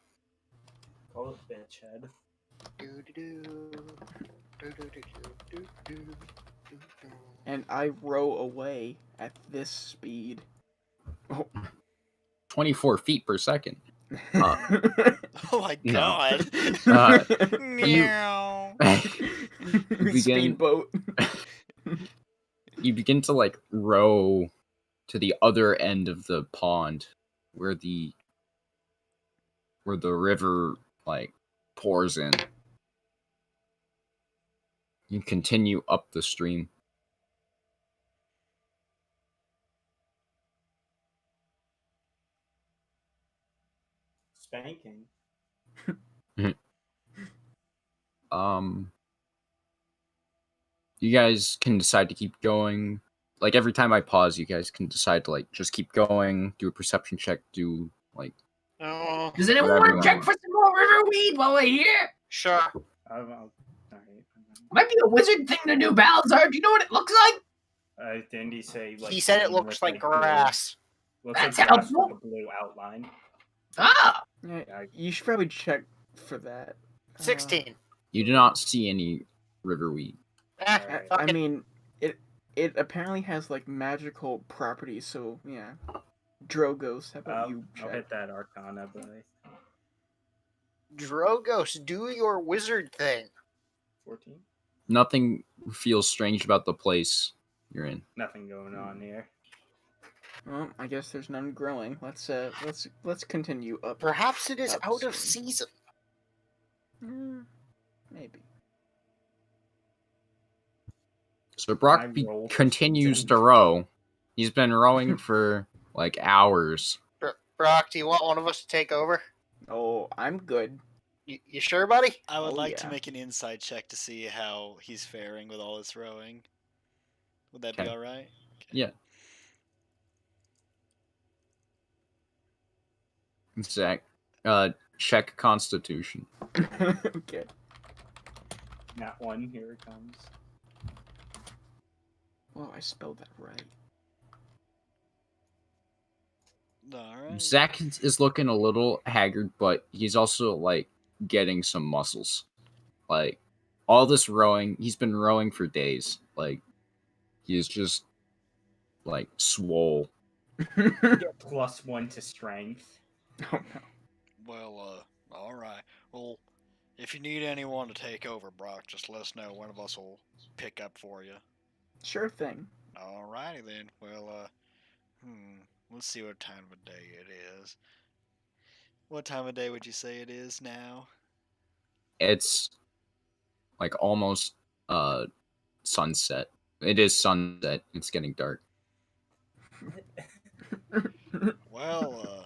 Oh, bitch head. And I row away at this speed. Oh. 24 feet per second. Oh my god. You begin, Speedboat. you begin to like row to the other end of the pond where the river like pours in. You continue up the stream. Spanking. You guys can decide to keep going. Like every time I pause, you guys can decide to like just keep going, do a perception check, do like. Does anyone want to check for some more river weed while we're here? Sure. Alright. Might be a wizard thing to do, Balasar. Do you know what it looks like? Didn't he say like? He said it green looks with, like blue? grass. Looks That's like grass helpful. with a blue outline. Ah! Yeah, you should probably check for that. 16. You do not see any river weed. Alright. Fuck I it. mean, it apparently has like magical properties, so yeah. Drogos, how about you I'll check? hit that Arcana, boy. Drogos, do your wizard thing. 14. Nothing feels strange about the place you're in. Nothing going on here. Well, I guess there's none growing. Let's continue up. Perhaps it is out of upstream. season. Maybe. So Brok I roll for continues something. to row. He's been rowing for like hours. Brock, do you want one of us to take over? Oh, I'm good. You sure, buddy? I would Oh, like to yeah. make an inside check to see how he's faring with all his rowing. Would that be Okay. alright? Yeah. Zach, check Constitution. Okay. Not one. Here it comes. Well, I spelled that right. All right. Zach is looking a little haggard, but he's also like getting some muscles. Like all this rowing, he's been rowing for days. Like he's just like swole. Get +1 to strength. Oh no. Well, all right. Well, if you need anyone to take over, Brock, just let us know. One of us will pick up for you. Sure thing. Alrighty then. Well, let's see what time of day it is. What time of day would you say it is now? It's like almost sunset. It is sunset. It's getting dark. Well,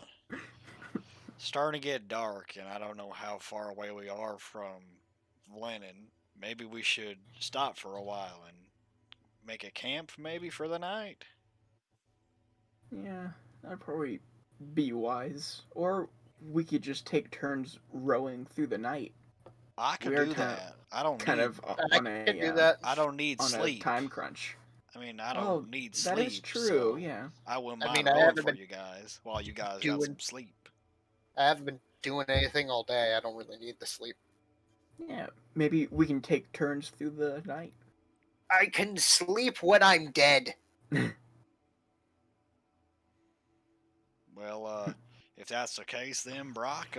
starting to get dark, and I don't know how far away we are from Lennon. Maybe we should stop for a while and make a camp, maybe for the night. Yeah, that'd probably be wise. Or we could just take turns rowing through the night. I could We're do that. I don't Kind need. of I on a can do that. I don't need on sleep. a time crunch. I mean, I don't need sleep. That is true. So Yeah. I wouldn't I mind mean, I rolling haven't for been you guys while you guys got doing- some sleep. I haven't been doing anything all day. I don't really need the sleep. Yeah. Maybe we can take turns through the night. I can sleep when I'm dead. Well, if that's the case, then Brock,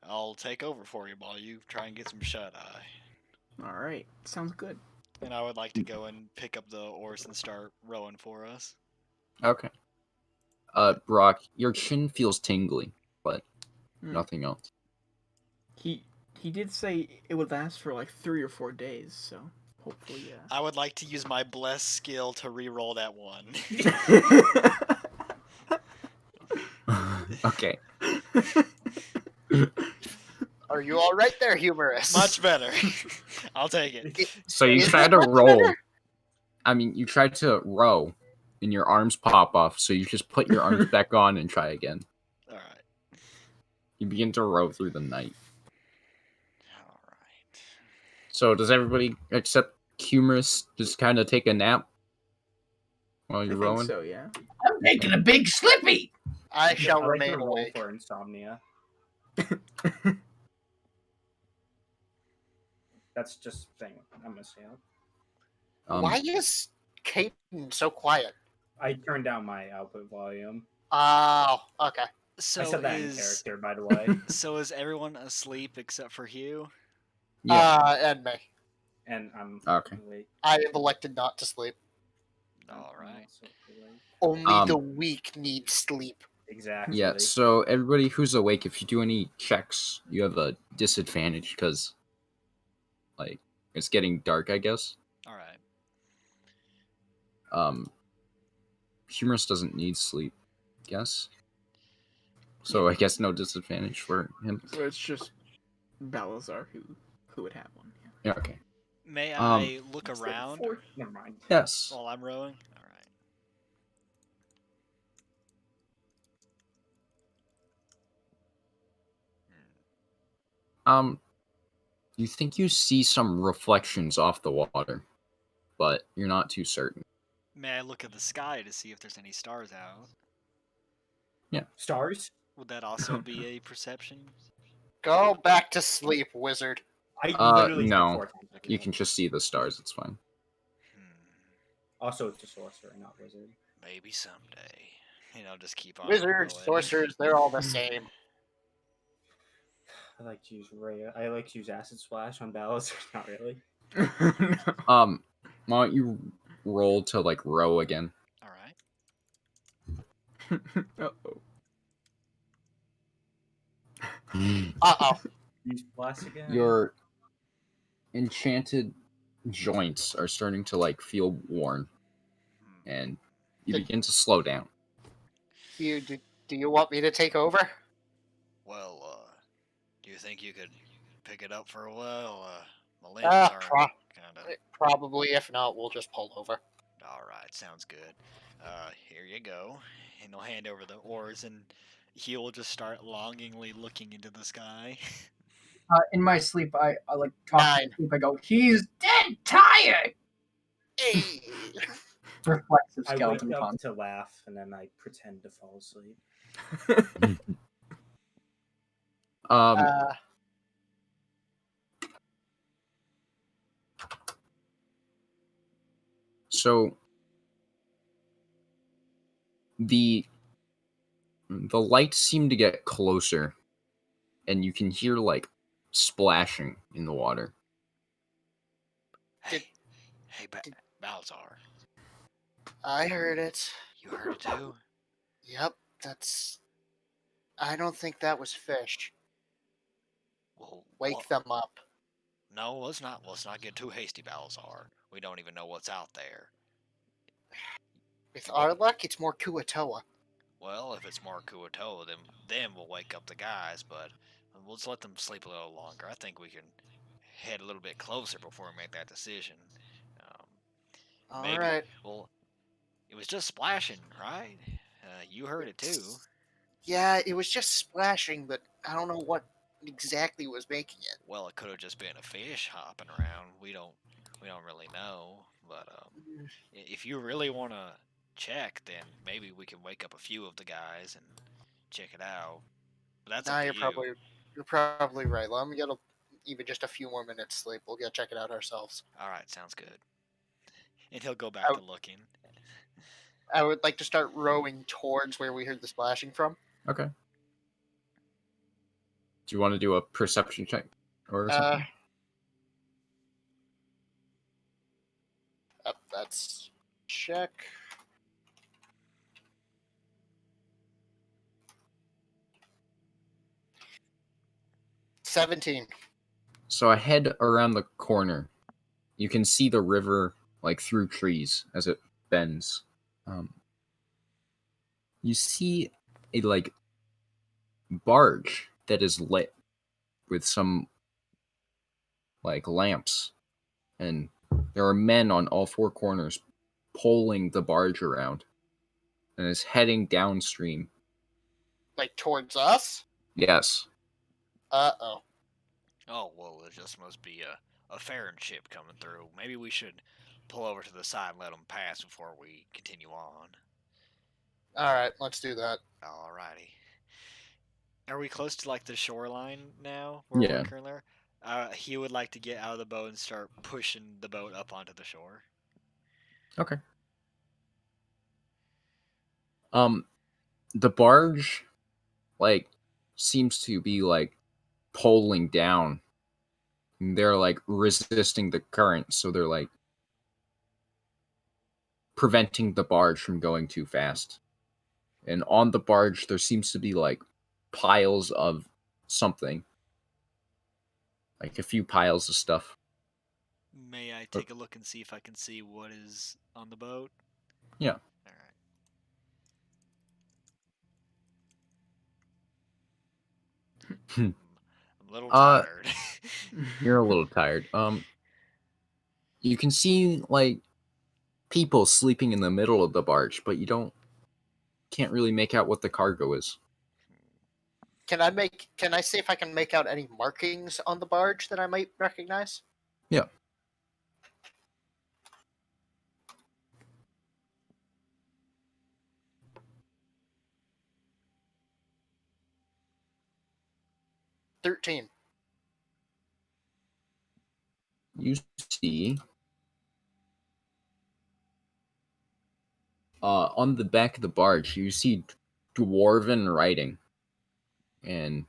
I'll take over for you while you try and get some shut eye. All right. Sounds good. And I would like to go and pick up the oars and start rowing for us. Okay. Brock, your chin feels tingly, but nothing else. He did say it would last for like 3 or 4 days, so hopefully, yeah. I would like to use my bless skill to re-roll that one. Okay. Are you all right there, Humerus? Much better. I'll take it. So you Is try that to much roll. better? I mean, you tried to row, and your arms pop off. So you just put your arms back on and try again. All right. You begin to row through the night. All right. So does everybody except Humerus just kind of take a nap while I you're think rowing? so, yeah. I'm taking a big slippy. I shall I like to remain roll awake. for insomnia. That's just a thing I'm gonna say. Why is Caden so quiet? I turned down my output volume. Oh, okay. So I said that in character, by the way. So is everyone asleep except for Hugh? Yeah. And me. And I'm Okay. awake. I have elected not to sleep. All I'm right. also awake. Only the weak need sleep. Exactly. Yeah, so everybody who's awake, if you do any checks, you have a disadvantage because, like, it's getting dark, I guess. All right. Humorous doesn't need sleep, I guess. So I guess no disadvantage for him. So it's just Balasar who would have one. Yeah. Yeah, okay. May I look It's like around Never mind. Yes. while I'm rowing? All right. You think you see some reflections off the water, but you're not too certain. May I look at the sky to see if there's any stars out? Stars? Would that also be a perception? Go back to sleep, wizard. I literally said no. 4 times. You can just see the stars, it's fine. Also, it's a sorcerer, not wizard. Maybe someday. Just keep on. Wizards, going. sorcerers, they're all the same. I like to use I like to use acid splash on Balasar. Not really. No. Why don't you roll to like row again? All right. Uh-oh. Uh-oh. Use blast again. Your enchanted joints are starting to like feel worn, and you begin to slow down. Do you want me to take over? Well, do you think you could pick it up for a while? My limbs are kind of. Probably. If not, we'll just pull over. All right, sounds good. Here you go. And he'll hand over the oars, and he will just start longingly looking into the sky. In my sleep, I like talk 9. to sleep. I go, he's dead tired. Hey. reflexive I skeleton wake up con. to laugh, and then I pretend to fall asleep. So the lights seem to get closer, and you can hear like splashing in the water. Hey, Balasar. I heard it. You heard it too? Yep, that's... I don't think that was fish. Well, Wake them up. No, let's not get too hasty, Balasar. We don't even know what's out there. With our luck, it's more Kuatoa. Well, if it's more Kuatoa, then we'll wake up the guys, but let's let them sleep a little longer. I think we can head a little bit closer before we make that decision. All right. Well, it was just splashing, right? You heard it too. Yeah, it was just splashing, but I don't know what exactly was making it. Well, it could have just been a fish hopping around. We don't really know. But if you really want to check, then maybe we can wake up a few of the guys and check it out. But that's up to you. You're probably right. Let me get even just a few more minutes sleep. We'll go check it out ourselves. All right, sounds good. And he'll go back to looking. I would like to start rowing towards where we heard the splashing from. Okay. Do you want to do a perception check or something? That's check. $17. So ahead around the corner, you can see the river like through trees as it bends. You see a like barge that is lit with some like lamps, and there are men on all four corners pulling the barge around, and it's heading downstream. Like towards us? Yes. Uh-oh. Oh, well, it just must be a ferry ship coming through. Maybe we should pull over to the side and let them pass before we continue on. All right, let's do that. Alrighty. Are we close to like the shoreline now? Yeah. We're currently there? He would like to get out of the boat and start pushing the boat up onto the shore. Okay. The barge like seems to be like pulling down. They're like resisting the current, so they're like preventing the barge from going too fast. And on the barge there seems to be like piles of something. Like a few piles of stuff. May I take a look and see if I can see what is on the boat? Yeah. Alright. I'm a little tired. You're a little tired. You can see like people sleeping in the middle of the barge, but you can't really make out what the cargo is. Can I see if I can make out any markings on the barge that I might recognize? Yeah. $13. You see on the back of the barge, you see dwarven writing. And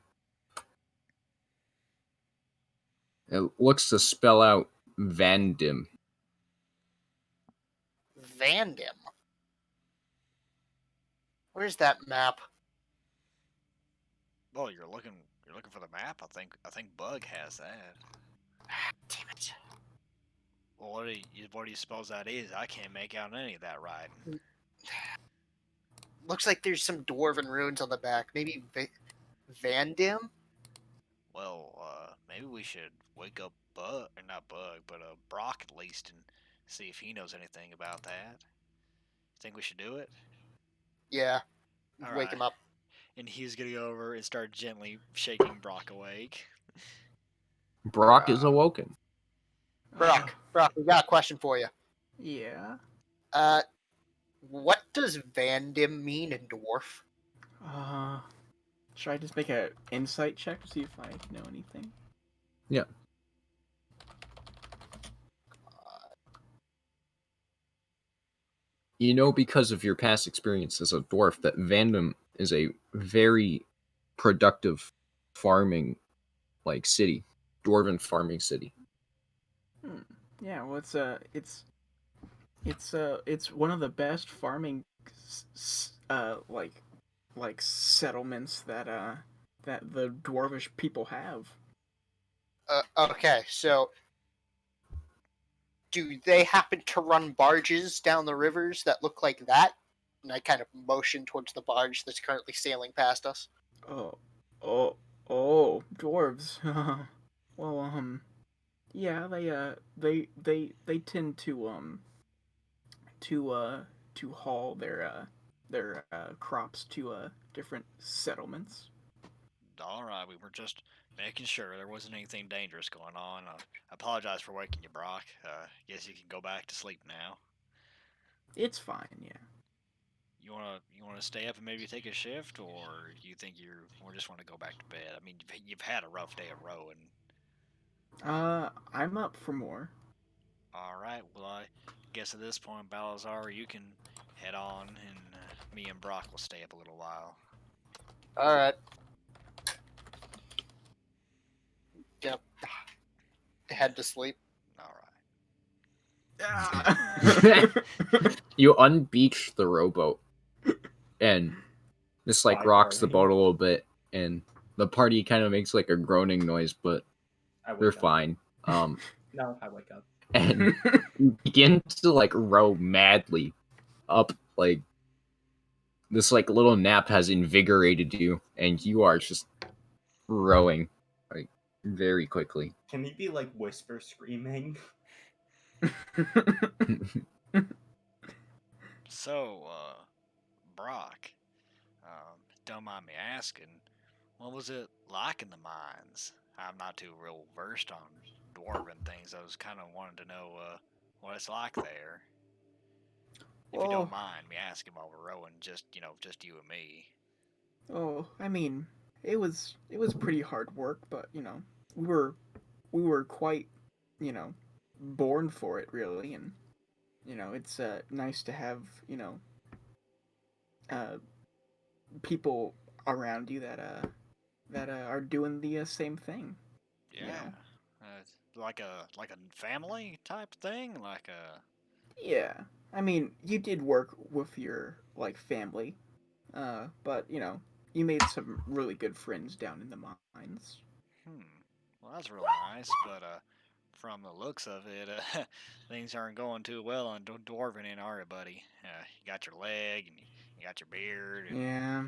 it looks to spell out Vandim. Vandim? Where's that map? Well, you're looking for the map. I think Bug has that. Damn it. Well, what do you suppose that is? I can't make out any of that writing. Looks like there's some dwarven runes on the back. Maybe Vandim? Well, maybe we should wake up Bug, or not Bug, but Brok at least, and see if he knows anything about that. Think we should do it? Yeah. All Wake right. him up. And he's gonna go over and start gently shaking Brok awake. Brok is awoken. Brok, we got a question for you. Yeah. What does Vandim mean in dwarf? Should I just make an insight check to see if I know anything? Yeah. You know, because of your past experience as a dwarf, that Vandam is a very productive farming, city, dwarven farming city. Yeah, well, it's one of the best farming, settlements that the dwarvish people have. Okay, so do they happen to run barges down the rivers that look like that? And I kind of motion towards the barge that's currently sailing past us. Oh, dwarves. Well, yeah, they tend to haul their crops to different settlements. All right, we were just making sure there wasn't anything dangerous going on. I apologize for waking you, Brock. Guess you can go back to sleep now. It's fine, yeah. You wanna stay up and maybe take a shift, or you think or just want to go back to bed? I mean, you've had a rough day of rowing. I'm up for more. All right. Well, I guess at this point, Balasar, you can head on, and me and Brock will stay up a little while. All right. Yep. Head to sleep. All right. You unbeach the rowboat, and this rocks the boat a little bit, and the party kind of makes a groaning noise, but they're fine. No, I wake up. And you begin to row madly up. This little nap has invigorated you, and you are just rowing very quickly. Can he be whisper screaming? So, Brock, don't mind me asking, what was it like in the mines? I'm not too real versed on dwarven things. I was kind of wanting to know what it's like there. If you don't mind me asking while we're rowing, just you and me. I mean, it was pretty hard work, but we were quite, born for it really, and it's nice to have people around you that are doing the same thing. Yeah, like a family type thing, Yeah, I mean, you did work with your family, but you made some really good friends down in the mines. Well, that's real nice, but from the looks of it, things aren't going too well on Dwarven in, are you, buddy? You got your leg, and you got your beard. And, yeah,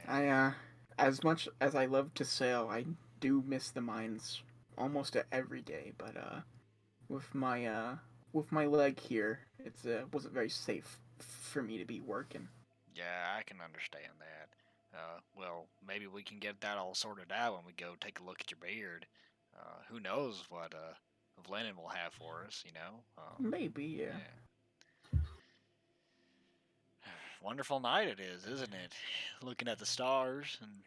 I as much as I love to sail, I do miss the mines almost every day. But with my leg here, it's wasn't very safe for me to be working. Yeah, I can understand that. Well, maybe we can get that all sorted out when we go take a look at your beard. Who knows what Lennon will have for us, Maybe, yeah. Wonderful night it is, isn't it? Looking at the stars and.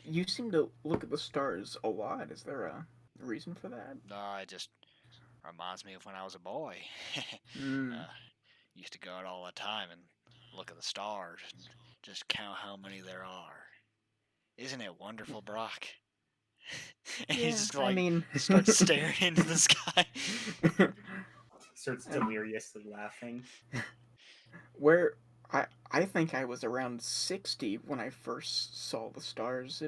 You seem to look at the stars a lot. Is there a reason for that? No, it just reminds me of when I was a boy. Used to go out all the time and look at the stars and just count how many there are. Isn't it wonderful, Brock? And Yeah, he just starts staring into the sky. Starts deliriously laughing. Where I think I was around 60 when I first saw the stars.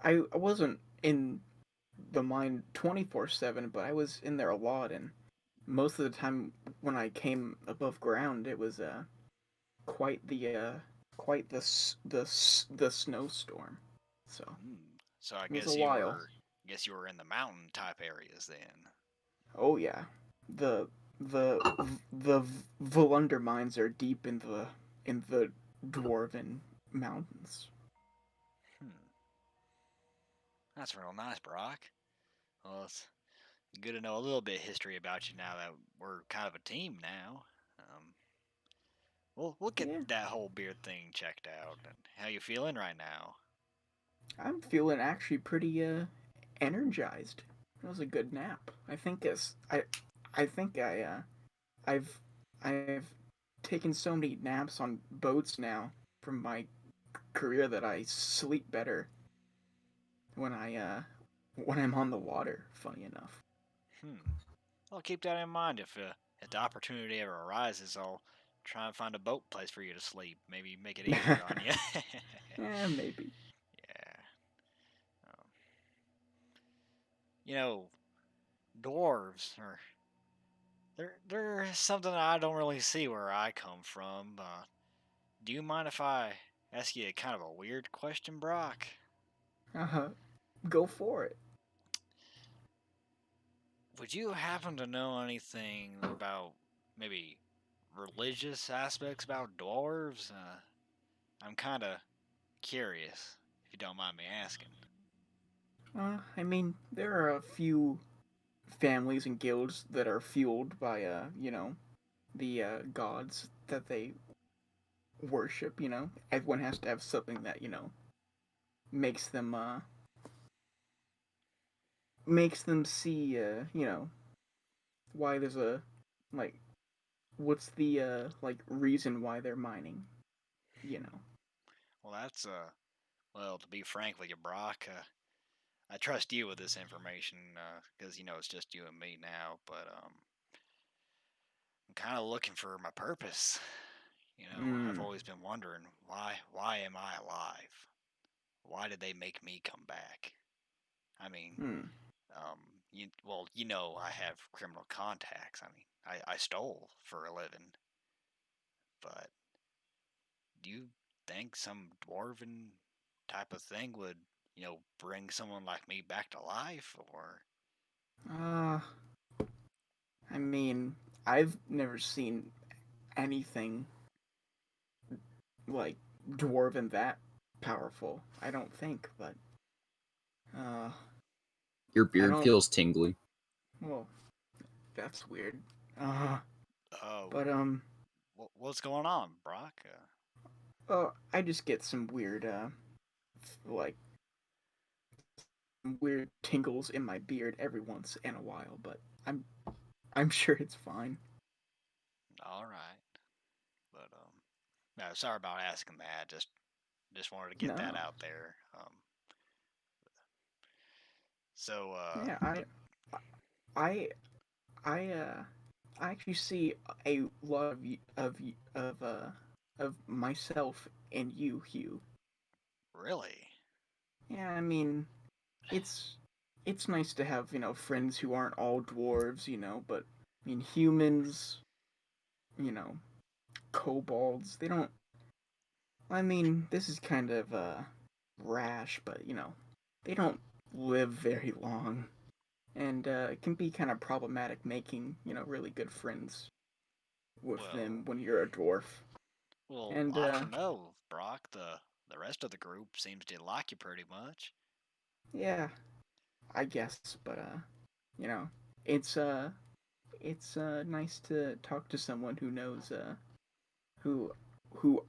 I wasn't in the mine 24/7, but I was in there a lot, and most of the time when I came above ground, it was quite the snowstorm. So I it was guess a while. you were in the mountain type areas then. Oh yeah, the Volunder mines are deep in the dwarven mountains. That's real nice, Brock. Well, it's good to know a little bit of history about you now that we're kind of a team now. we'll get that whole beard thing checked out. And how you feeling right now? I'm feeling actually pretty energized. That was a good nap. I've taken so many naps on boats now from my career that I sleep better when I'm on the water. Funny enough. I'll keep that in mind if the opportunity ever arises. I'll try and find a boat place for you to sleep. Maybe make it easier on you. Yeah, maybe. Yeah. Um, you know, dwarves are they're something I don't really see where I come from. Do you mind if I ask you kind of a weird question, Brock? Go for it. Would you happen to know anything about maybe religious aspects about dwarves? I'm kind of curious, if you don't mind me asking. I mean, there are a few families and guilds that are fueled by the gods that they worship. Everyone has to have something that makes them see why there's a like what's the reason why they're mining. Well, that's well, to be frank with you, Brock, I trust you with this information because it's just you and me now. But I'm kind of looking for my purpose. I've always been wondering why am I alive? Why did they make me come back? I mean, I have criminal contacts. I mean, I stole for a living. But do you think some dwarven type of thing would, bring someone like me back to life, or? I mean, I've never seen anything like dwarven that powerful. I don't think, but your beard feels tingly. Well, that's weird. But what's going on, Brock? I just get some weird weird tingles in my beard every once in a while, but I'm sure it's fine. All right, but no, sorry about asking that. Just wanted to get that out there. So yeah, I actually see a lot of myself in you, Hugh. Really? Yeah, I mean, it's nice to have friends who aren't all dwarves, but I mean humans, kobolds. They don't. I mean, this is kind of rash, but they don't live very long, and it can be kind of problematic making really good friends with them when you're a dwarf. Well, and I don't know, Brock. The rest of the group seems to like you pretty much. Yeah, I guess, but it's nice to talk to someone who knows who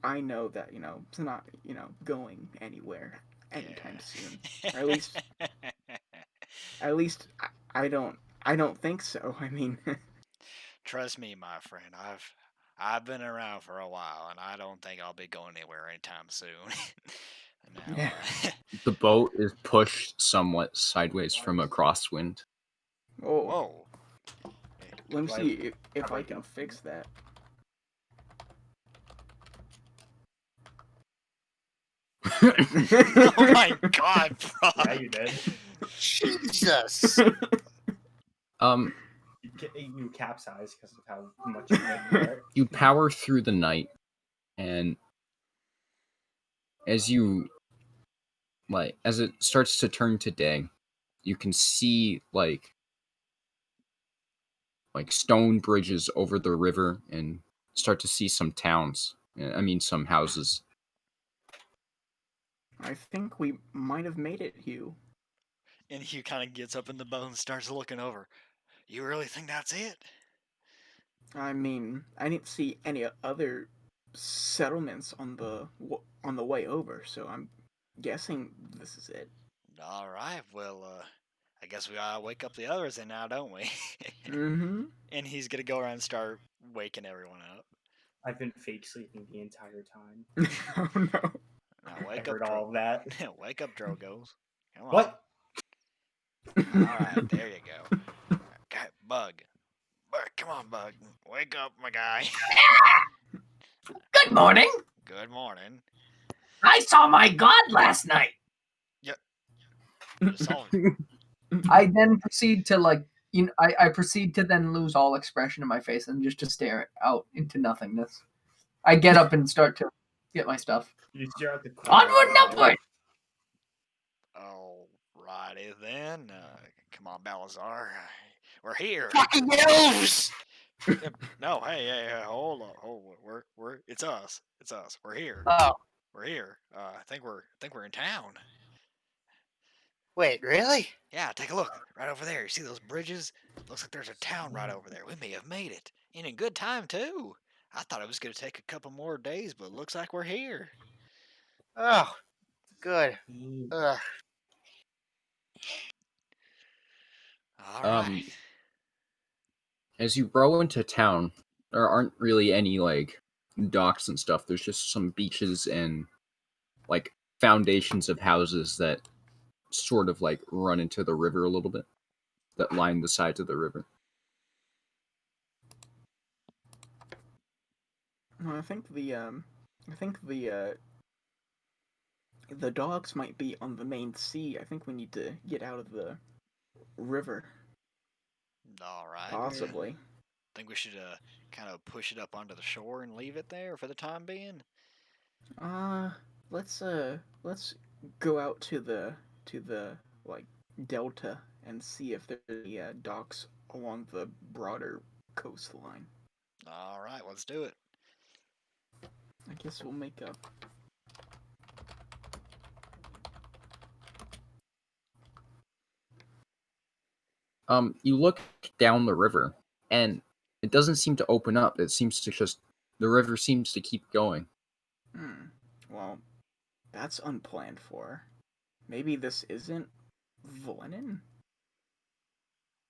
I know that is not going anywhere anytime soon. Or at least I don't think so. I mean, trust me, my friend. I've been around for a while, and I don't think I'll be going anywhere anytime soon. Yeah. The boat is pushed somewhat sideways from a crosswind. Oh. Whoa. Let me see if I can fix that. Oh my god, bro. Yeah, you did. Jesus. You capsize because of how much you did. You power through the night, and as it starts to turn to day, you can see like stone bridges over the river and start to see some towns. I mean, some houses. I think we might have made it, Hugh. And Hugh kind of gets up in the boat and starts looking over. You really think that's it? I mean, I didn't see any other settlements on the way over, so I'm guessing this is it. All right. Well, I guess we gotta wake up the others then now, don't we? Mm-hmm. And he's gonna go around and start waking everyone up. I've been fake sleeping the entire time. Oh no. Now I wake up, heard all of that. wake up, Drogos. Come on. What? All right, there you go. Okay, Bug. Come on, Bug. Wake up, my guy. Good morning. Good morning. I saw my god last night. I then proceed to I proceed to then lose all expression in my face and just to stare out into nothingness. I get up and start to get my stuff. You stare at the Onward and upward. Alrighty then. Come on, Balasar. We're here. Fucking elves! No, hey, hold on. We're it's us. It's us. We're here. Oh, We're here. I think we're in town. wait, really? Yeah, take a look. Right over there. You see those bridges? Looks like there's a town right over there. We may have made it. And in good time, too. I thought it was going to take a couple more days, but it looks like we're here. Oh, good. Ugh. All right. As you row into town, there aren't really any like docks and stuff. There's just some beaches and like foundations of houses that sort of like run into the river a little bit, that line the sides of the river. Well, I think the docks might be on the main sea. I think we need to get out of the river. All right. Possibly. Think we should kind of push it up onto the shore and leave it there for the time being? Let's go out to the like delta and see if there's any docks along the broader coastline. All right, let's do it. I guess we'll make up. You look down the river, and it doesn't seem to open up. It seems to just the river seems to keep going. Well, that's unplanned for. Maybe this isn't Vlenin?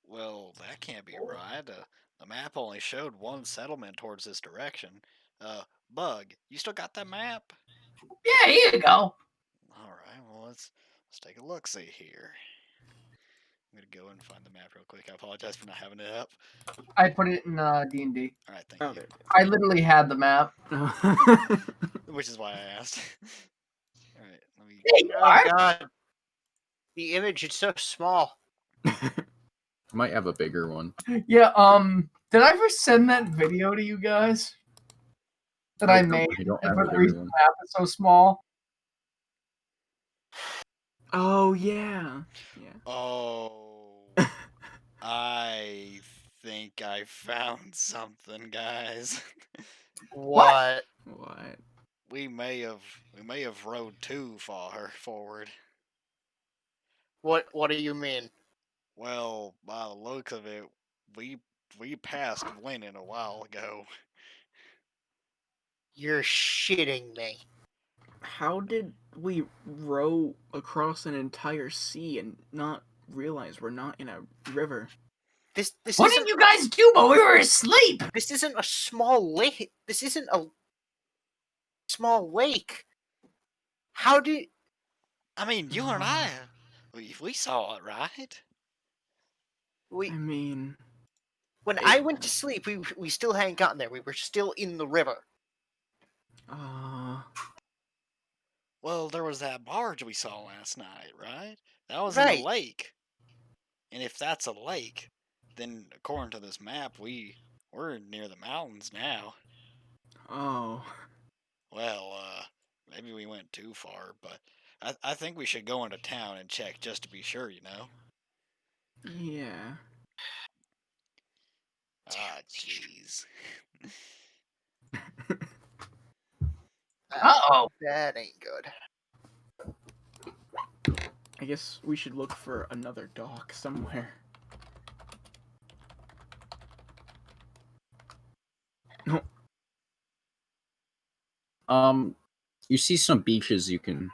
Well, that can't be right. The map only showed one settlement towards this direction. Bug, you still got that map? Yeah, here you go. All right, well let's take a look. See here. I'm gonna go and find the map real quick. I apologize for not having it up. I put it in D&D. All right, thank you. I literally had the map. Which is why I asked. All right, let me. There you Oh are. god. The image is so small. Might have a bigger one. Yeah, did I ever send that video to you guys? That I made? I don't And have for a the bigger reason one. the map is so small. Oh yeah. Yeah. Oh, I think I found something, guys. What? What? We may have rode too far forward. What do you mean? Well, by the look of it, we passed Lennon a while ago. You're shitting me. How did we row across an entire sea and not realize we're not in a river? This What isn't did you guys do while we were asleep? this isn't a small lake. This isn't a small lake. How did I mean, you and I, we saw it, right? we I mean, when I went to sleep we still hadn't gotten there. We were still in the river. Well, there was that barge we saw last night, right? That was Right. in the lake. And if that's a lake, then according to this map, we're near the mountains now. oh. Well, maybe we went too far, but I think we should go into town and check just to be sure, you know? Yeah. Ah, jeez. Uh-oh. That ain't good. I guess we should look for another dock somewhere. No. You see some beaches you can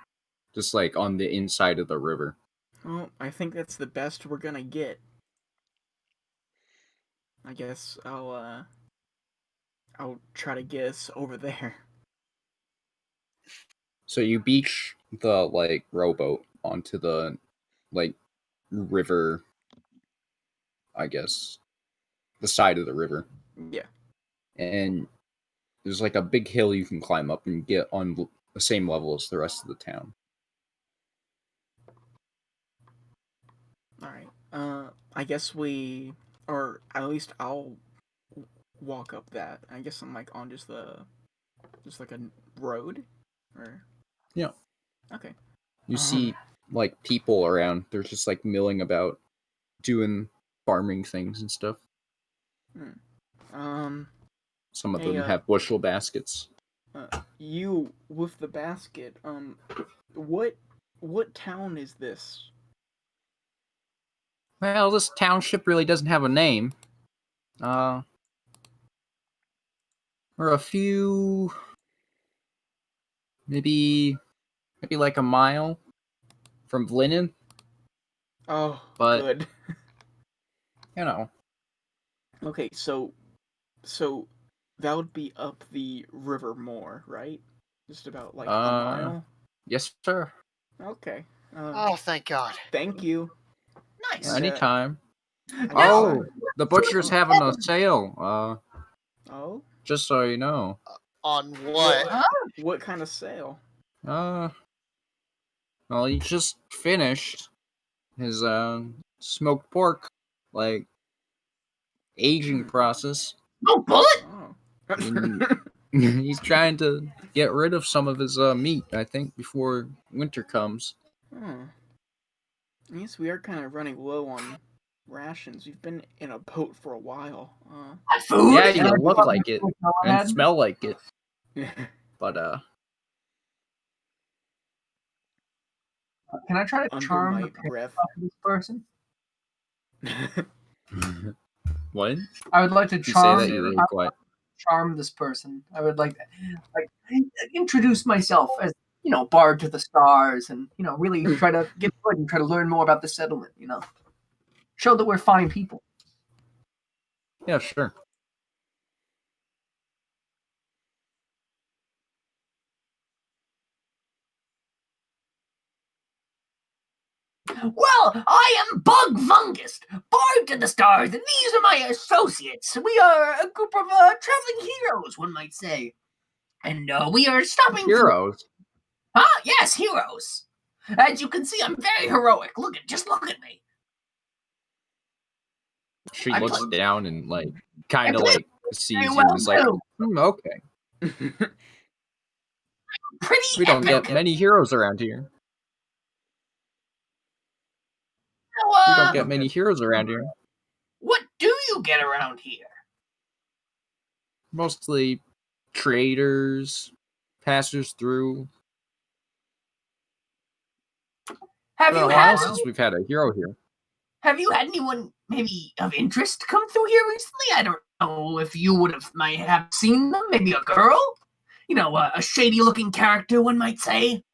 just like on the inside of the river. Well, I think that's the best we're gonna get. I guess I'll try to get us over there. So you beach the like rowboat onto the like river, I guess, the side of the river. Yeah. And there's like a big hill you can climb up and get on the same level as the rest of the town. All right. I guess or at least I'll walk up that. I guess I'm like on just like a road, or yeah. Okay. You see like people around. They're just like milling about, doing farming things and stuff. Some of them have bushel baskets. You with the basket. What town is this? Well, this township really doesn't have a name. We're a few, maybe like a mile from Vlinen. Oh, but, good. You know. Okay, so that would be up the river more, right? Just about like a mile. Yes, sir. Okay. Oh, thank God. Thank you. Nice. Anytime. The butcher's having a sale. Oh? Just so you know. On what? What kind of sale? Well, he just finished his smoked pork, like, aging process. No bullet. He's trying to get rid of some of his meat, I think, before winter comes. I guess we are kind of running low on rations. We've been in a boat for a while. Food? Yeah, you look like it and smell like it. But can I try to charm the breath of this person? What? I would like to charm this person. I would like introduce myself as, bard to the stars, and really try to get good and try to learn more about the settlement. Show that we're fine people. Yeah, sure. Well, I am Bug Fungus, bard to the stars, and these are my associates. We are a group of traveling heroes, one might say. And we are stopping heroes. Yes, heroes. As you can see, I'm very heroic. Just look at me. She looks down and kind of sees you well and is like, okay. We don't get many heroes around here. We don't get many heroes around here. What do you get around here? Mostly traders, passers through. Have you had since we've had a hero here? Have you had anyone maybe of interest come through here recently? I don't know if you might have seen them. Maybe a girl, a shady-looking character, one might say.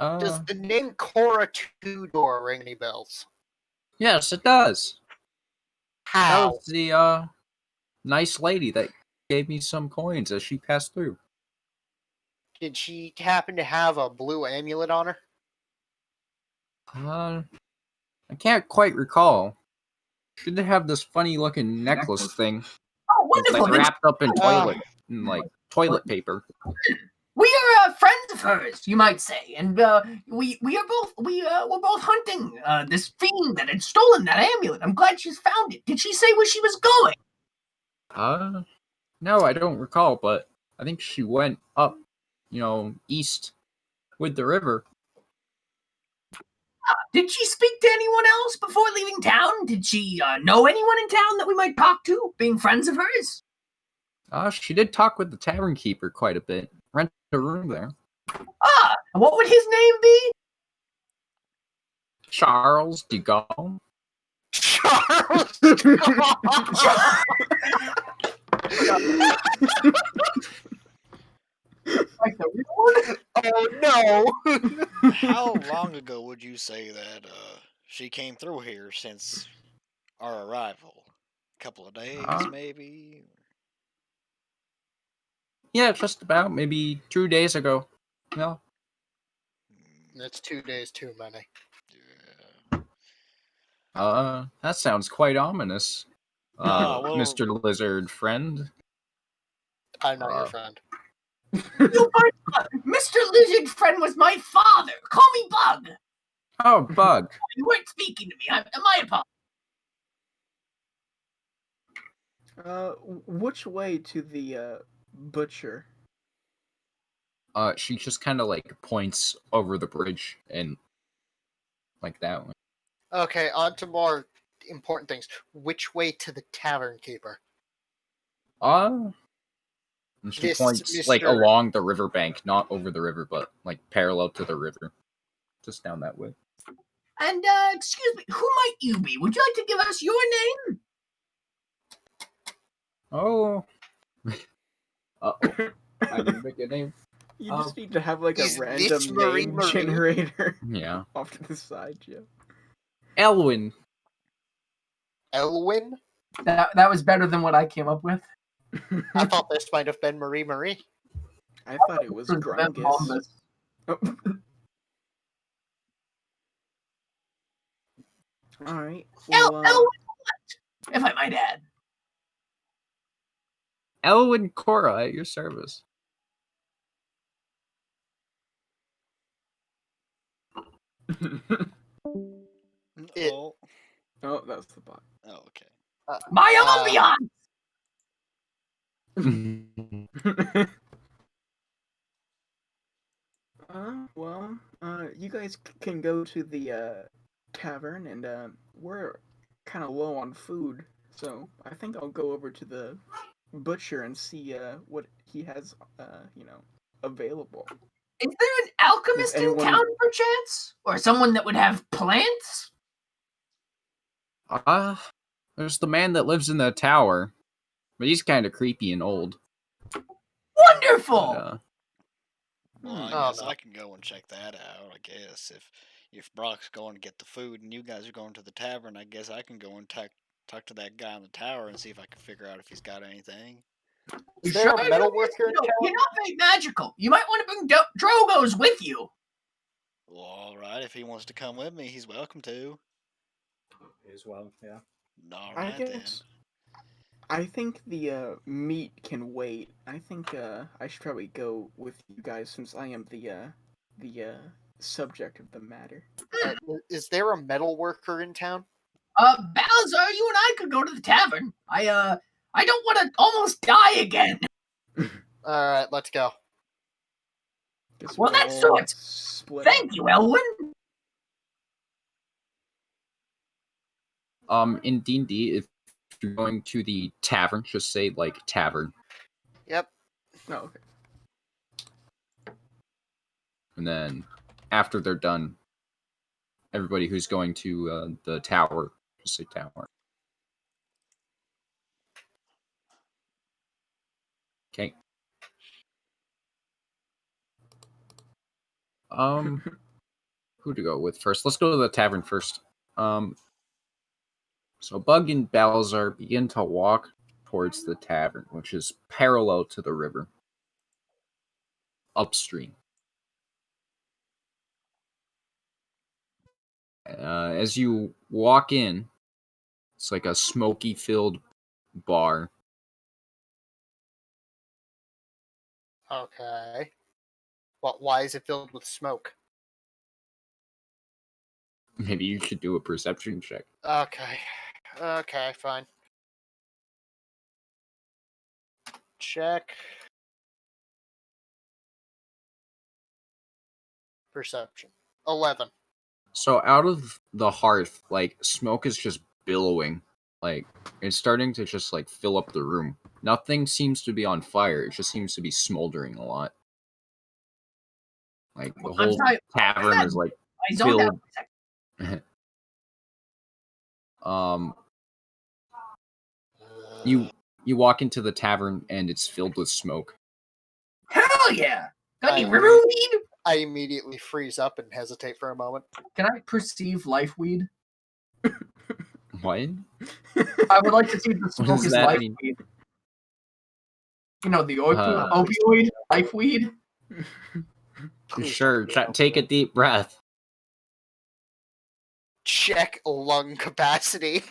Does the name Cora Tudor ring any bells? Yes, it does. How? That was the nice lady that gave me some coins as she passed through. Did she happen to have a blue amulet on her? I can't quite recall. She did have this funny-looking necklace thing. Oh, wonderful! Wrapped up in toilet paper. We are friends of hers, you might say, and we're both hunting this fiend that had stolen that amulet. I'm glad she's found it. Did she say where she was going? No, I don't recall, but I think she went up, east with the river. Did she speak to anyone else before leaving town? Did she know anyone in town that we might talk to, being friends of hers? She did talk with the tavern keeper quite a bit. Rented a room there. What would his name be? Charles de Gaulle. Charles de Gaulle! Like the real one? Oh no! How long ago would you say that she came through here since our arrival? A couple of days, maybe? Yeah, just about maybe 2 days ago. Yeah. That's 2 days too many. Yeah. That sounds quite ominous. Well, Mr. Lizard friend. I'm not your friend. Mr. Lizard friend was my father. Call me Bug. Oh, Bug. You weren't speaking to me. My apologies. Which way to the butcher? She just kind of like points over the bridge and like that one. Okay, on to more important things. Which way to the tavern keeper? And she points like along the riverbank, not over the river, but like parallel to the river, just down that way. And excuse me, who might you be? Would you like to give us your name? Oh. I didn't make a name. You just need to have like a random name generator. Yeah. Off to the side, Joe. Elwyn. Elwyn? That was better than what I came up with. I thought this might have been Marie Marie. I thought it was Grungus. Oh. Alright. Well, Elwyn, if I might add. Elwyn Cora at your service. Oh, that's the bot. Oh, okay. My ambiance! You guys can go to the tavern, and we're kind of low on food, so I think I'll go over to the butcher and see what he has, available. Is there an alchemist in town, perchance? Or someone that would have plants? There's the man that lives in the tower, but he's kind of creepy and old. Wonderful! Well, I guess I can go and check that out. I guess if Brok's going to get the food and you guys are going to the tavern, I guess I can go and talk to that guy in the tower and see if I can figure out if he's got anything. Is there a metal worker in town? You're not very magical. You might want to bring Drogos with you. Well, all right. If he wants to come with me, he's welcome to. As well, yeah. All right, then. I think the meat can wait. I think I should probably go with you guys since I am the subject of the matter. Is there a metal worker in town? Balasar, you and I could go to the tavern. I don't want to almost die again. All right, let's go. Well, that's sorts. Thank you, Elwyn. In D&D, if you're going to the tavern, just say like tavern. Yep. Oh, okay. And then after they're done, everybody who's going to the tower, just say tower. Okay. Who to go with first? Let's go to the tavern first. So Bug and Balasar begin to walk towards the tavern, which is parallel to the river, upstream. As you walk in, it's like a smoky-filled bar. Okay. Well, why is it filled with smoke? Maybe you should do a perception check. Okay. Okay, fine. Check. Perception. 11. So out of the hearth, like, smoke is just billowing. Like, it's starting to just, like, fill up the room. Nothing seems to be on fire. It just seems to be smoldering a lot. Like, the whole tavern is, like, filled. You You walk into the tavern, and it's filled with smoke. Hell yeah! Got any river weed? I immediately freeze up and hesitate for a moment. Can I perceive life weed? What? I would like to see if the What smoke does is that life mean? weed. You know, the opioid life weed. Sure, take a deep breath. Check lung capacity.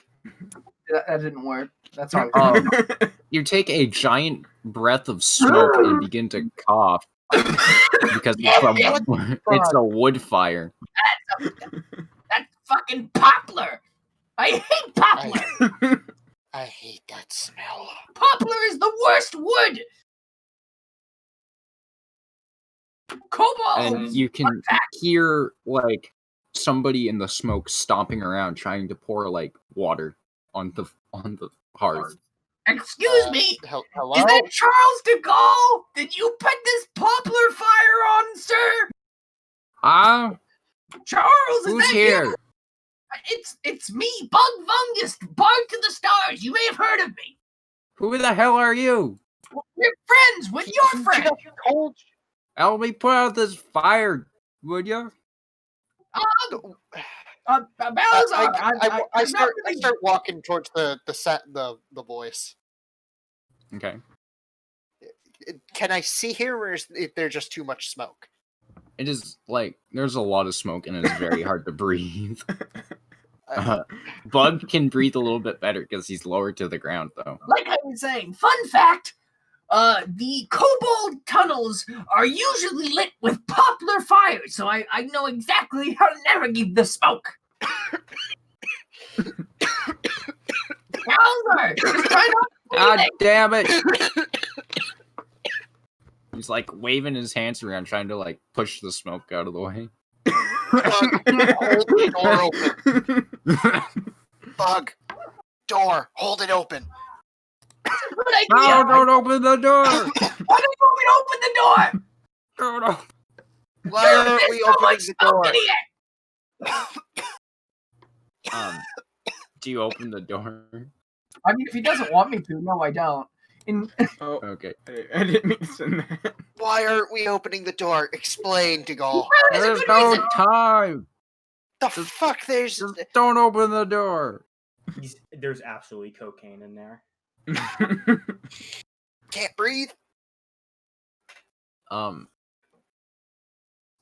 That didn't work. That's all. You take a giant breath of smoke and begin to cough because it's a wood fire. That's fucking poplar. I hate poplar. I hate that smell. Poplar is the worst wood. Cobalt. And you can hear like somebody in the smoke stomping around trying to pour like water on the hearth. Excuse me. Hello? Is that Charles de Gaulle? Did you put this poplar fire on, sir? Charles, who's here? You? It's me, Bug Fungus, Bark to the Stars. You may have heard of me. Who the hell are you? We're friends with your friend. Help me put out this fire, would you? Balasar, I start walking towards the voice. Okay. Can I see here, or is there just too much smoke? It is like there's a lot of smoke and it's very hard to breathe. Bug can breathe a little bit better because he's lower to the ground, though. Like I was saying, fun fact: the kobold tunnels are usually lit with poplar fire, so I know exactly how to navigate the smoke. Bowser, just try not to God damn it! He's like waving his hands around, trying to like push the smoke out of the way. Hold the door open. Bug, door, hold it open. Good idea. No, don't open the door. Why don't you want me to open the door? No. Why aren't we opening the door? Do you open the door? I mean, if he doesn't want me to, no, I don't. Oh, Okay. I didn't mean to send that. Why aren't we opening the door? Explain, DeGaulle. There's no time. The fuck? Just don't open the door. There's absolutely cocaine in there. Can't breathe.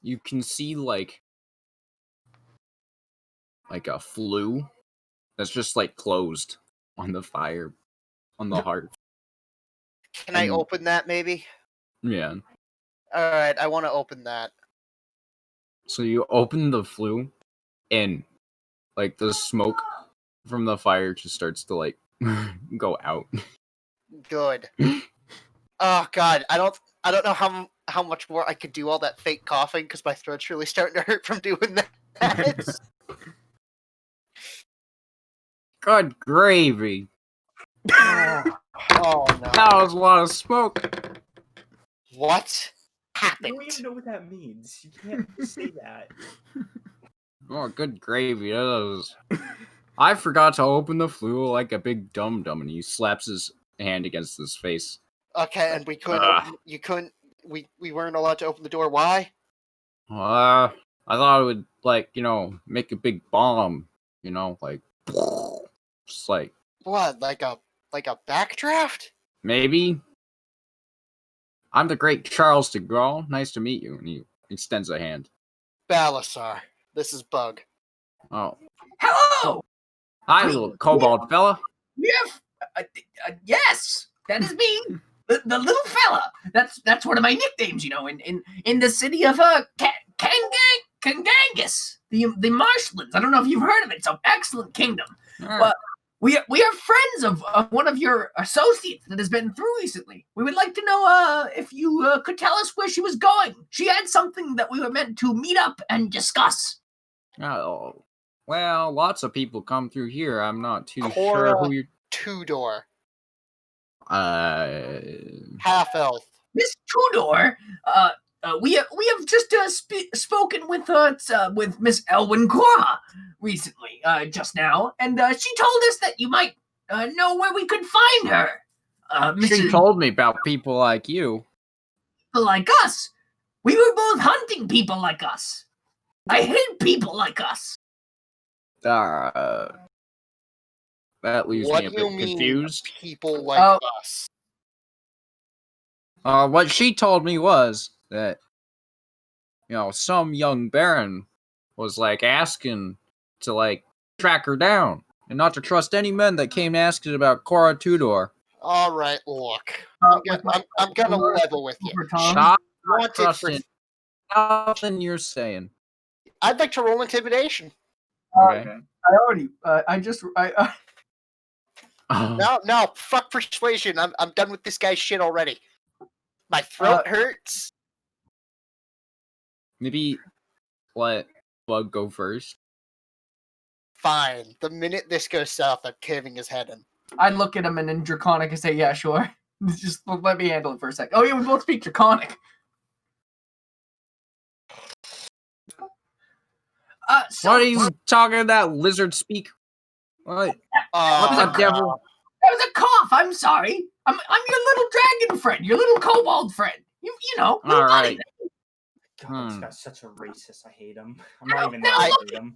You can see like a flue that's just like closed on the fire on the hearth. Can I open that, maybe? Yeah. Alright, I want to open that. So you open the flue, and like the smoke from the fire just starts to like go out. Good. Oh god, I don't know how much more I could do all that fake coughing because my throat's really starting to hurt from doing that. God gravy. Oh no. That was a lot of smoke. What I happened? don't even know what that means. You can't say that. Oh, good gravy. That was... I forgot to open the flue like a big dum-dum, and he slaps his hand against his face. Okay, and we couldn't we weren't allowed to open the door. Why? I thought it would, like, make a big bomb, like, just like... What, like a backdraft? Maybe. I'm the great Charles de Gaulle. Nice to meet you. And he extends a hand. Balasar, this is Bug. Oh. Hello! Hi, little kobold fella. Yes, yes, that is me, the little fella. That's one of my nicknames, in the city of Kangangus, the marshlands. I don't know if you've heard of it. It's an excellent kingdom. But we are friends of one of your associates that has been through recently. We would like to know if you could tell us where she was going. She had something that we were meant to meet up and discuss. Oh. Well, lots of people come through here. I'm not too sure who you're... Two-door. Half-elf. Miss Tudor, we have just spoken with Miss Elwyn Cora recently, just now, and she told us that you might know where we could find her. She told me about people like you. People like us. We were both hunting people like us. I hate people like us. That leaves me a bit confused. People like us. What she told me was that, some young baron was, asking to, track her down, and not to trust any men that came asking about Cora Tudor. All right, look. I'm gonna level with you. Stop trusting nothing you're saying. I'd like to roll intimidation. Okay. No, fuck persuasion. I'm done with this guy's shit already. My throat hurts. Maybe let Bug go first. Fine. The minute this goes south, I'm caving his head in. I'd look at him and in Draconic and say, yeah, sure. Just let me handle it for a second. Oh, yeah, we both speak Draconic. What are you talking that lizard speak? What? What the devil? That was a cough. I'm sorry. I'm your little dragon friend, your little kobold friend. You know. All right. God, this guy's such a racist. I hate him. I'm not even gonna hate him.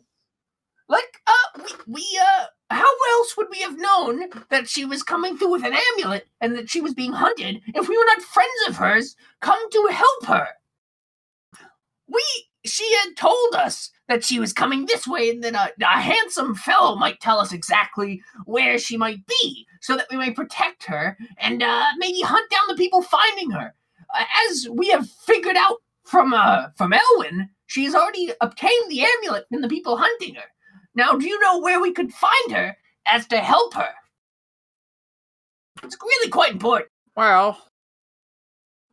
How else would we have known that she was coming through with an amulet and that she was being hunted if we were not friends of hers come to help her? She had told us that she was coming this way and that a handsome fellow might tell us exactly where she might be so that we may protect her and maybe hunt down the people finding her. As we have figured out from Elwyn, she has already obtained the amulet from the people hunting her. Now, do you know where we could find her as to help her? It's really quite important. Well,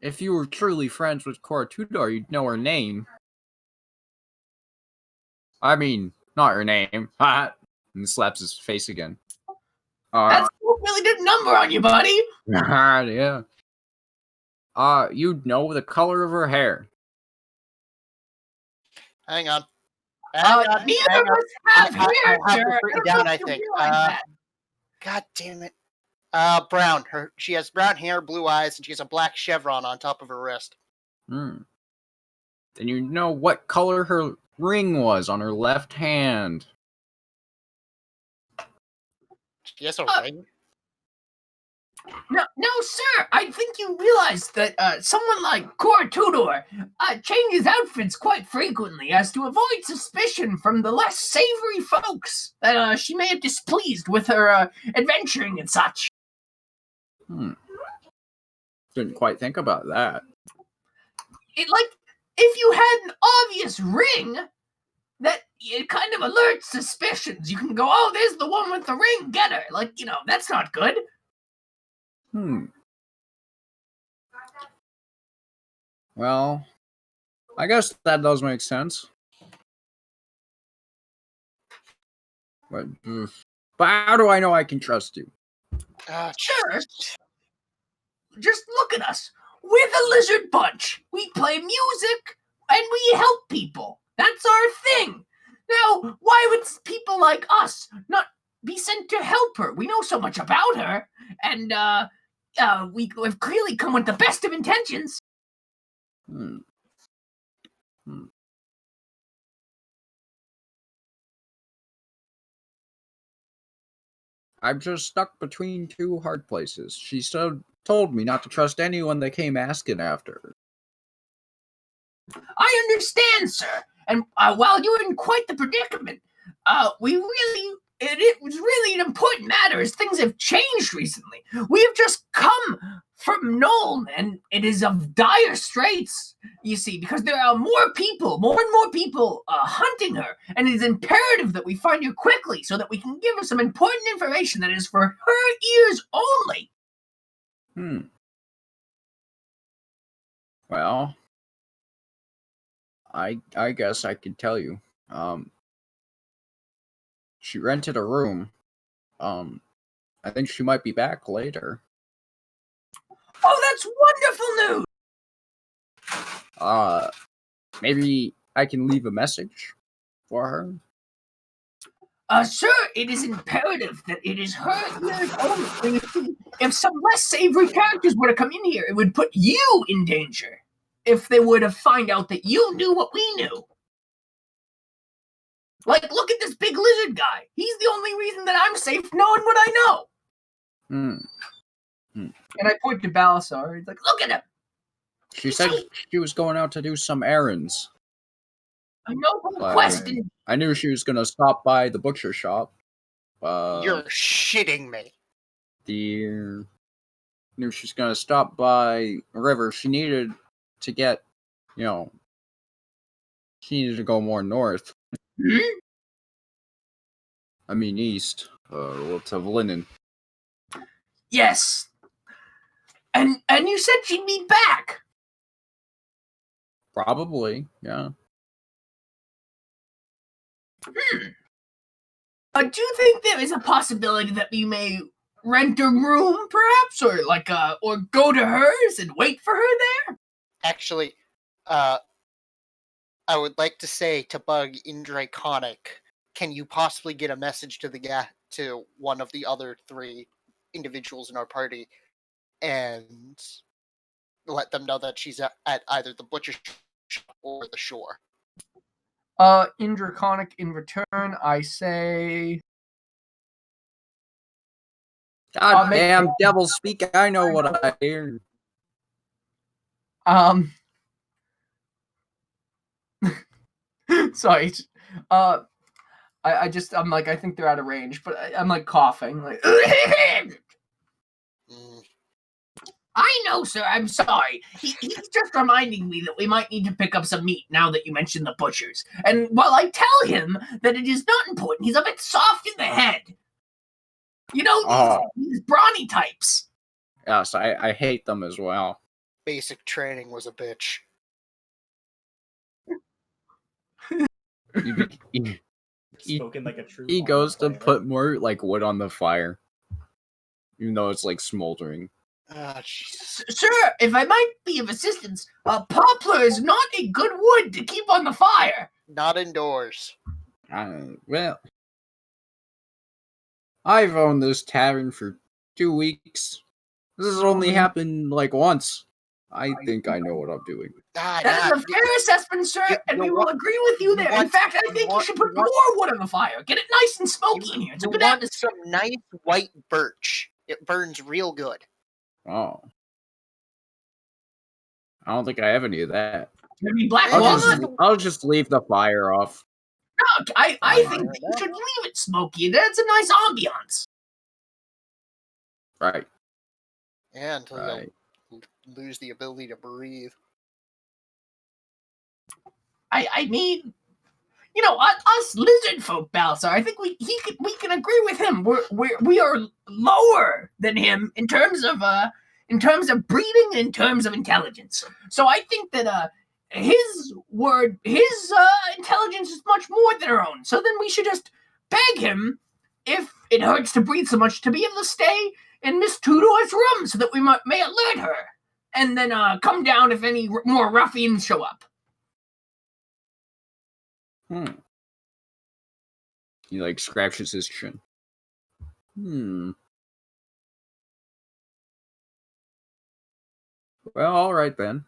if you were truly friends with Cora Tudor, you'd know her name. I mean, not her name. And slaps his face again. That's a really good number on you, buddy. Yeah. You'd know the color of her hair. Hang on. Neither of us have hair, I have this written down, I think. God damn it. Brown. She has brown hair, blue eyes, and she has a black chevron on top of her wrist. Then you know what color her ring was on her left hand. She has a ring? No, sir. I think you realize that someone like Cora Tudor changes outfits quite frequently as to avoid suspicion from the less savory folks that she may have displeased with her adventuring and such. Didn't quite think about that. If you had an obvious ring, that it kind of alerts suspicions. You can go, oh, there's the one with the ring, get her. That's not good. Well, I guess that does make sense. But how do I know I can trust you? Sure. Just look at us. We're the Lizard Bunch. We play music and we help people. That's our thing. Now, why would people like us not be sent to help her? We know so much about her, and we've clearly come with the best of intentions. I'm just stuck between two hard places. She told me not to trust anyone that came asking after her. I understand, sir. And while you're in quite the predicament, it was really an important matter as things have changed recently. We have just come from Nuln, and it is of dire straits, you see, because there are more and more people hunting her, and it is imperative that we find her quickly so that we can give her some important information that is for her ears only. Well, I guess I can tell you. She rented a room. I think she might be back later. Oh, that's wonderful news! Maybe I can leave a message for her? Sir, it is imperative that it is her ears only. If some less savory characters were to come in here, it would put you in danger. If they were to find out that you knew what we knew. Like, look at this big lizard guy. He's the only reason that I'm safe knowing what I know. And I point to Balasar. He's like, look at him. She said she was going out to do some errands. A noble quest. I knew she was going to stop by the butcher shop. You're shitting me. Knew she was going to stop by a river. She needed to get, she needed to go more north. I mean east. To linen. Yes. And you said she'd be back. Probably, yeah. Do you think there is a possibility that we may rent a room, perhaps, or go to hers and wait for her there? Actually, I would like to say to Bug in Draconic, can you possibly get a message to one of the other 3 individuals in our party and let them know that she's at either the butcher shop or the shore? In Draconic, in return, I say... God damn, devil speak, I know what I hear. Sorry. I'm like, I think they're out of range, but I'm like coughing. Like, I know, sir. I'm sorry. He's just reminding me that we might need to pick up some meat now that you mentioned the butchers. And while I tell him that it is not important, he's a bit soft in the head. You know, these brawny types. Yes, I hate them as well. Basic training was a bitch. Spoken like a true. He goes to put more wood on the fire, even though it's smoldering. Jesus. Sir, if I might be of assistance, poplar is not a good wood to keep on the fire. Not indoors. Well, I've owned this tavern for 2 weeks. This has only happened once. I think I know what I'm doing. That is a fair assessment, sir, and we will agree with you there. In fact, I think you should put more wood on the fire. Get it nice and smoky in here. It's a good atmosphere. Some nice white birch. It burns real good. Oh. I don't think I have any of that. Maybe black walnut? I'll just leave the fire off. No, I think you should leave it smoky. That's a nice ambiance. Right. Yeah, until you lose the ability to breathe. I mean, us lizard folk, Balasar, I think we can agree with him. We are lower than him in terms of breeding and in terms of intelligence. So I think that his intelligence is much more than our own. So then we should just beg him, if it hurts to breathe so much, to be able to stay in Miss Tudor's room so that we may alert her, and then come down if any more ruffians show up. He scratches his chin. Well, all right then.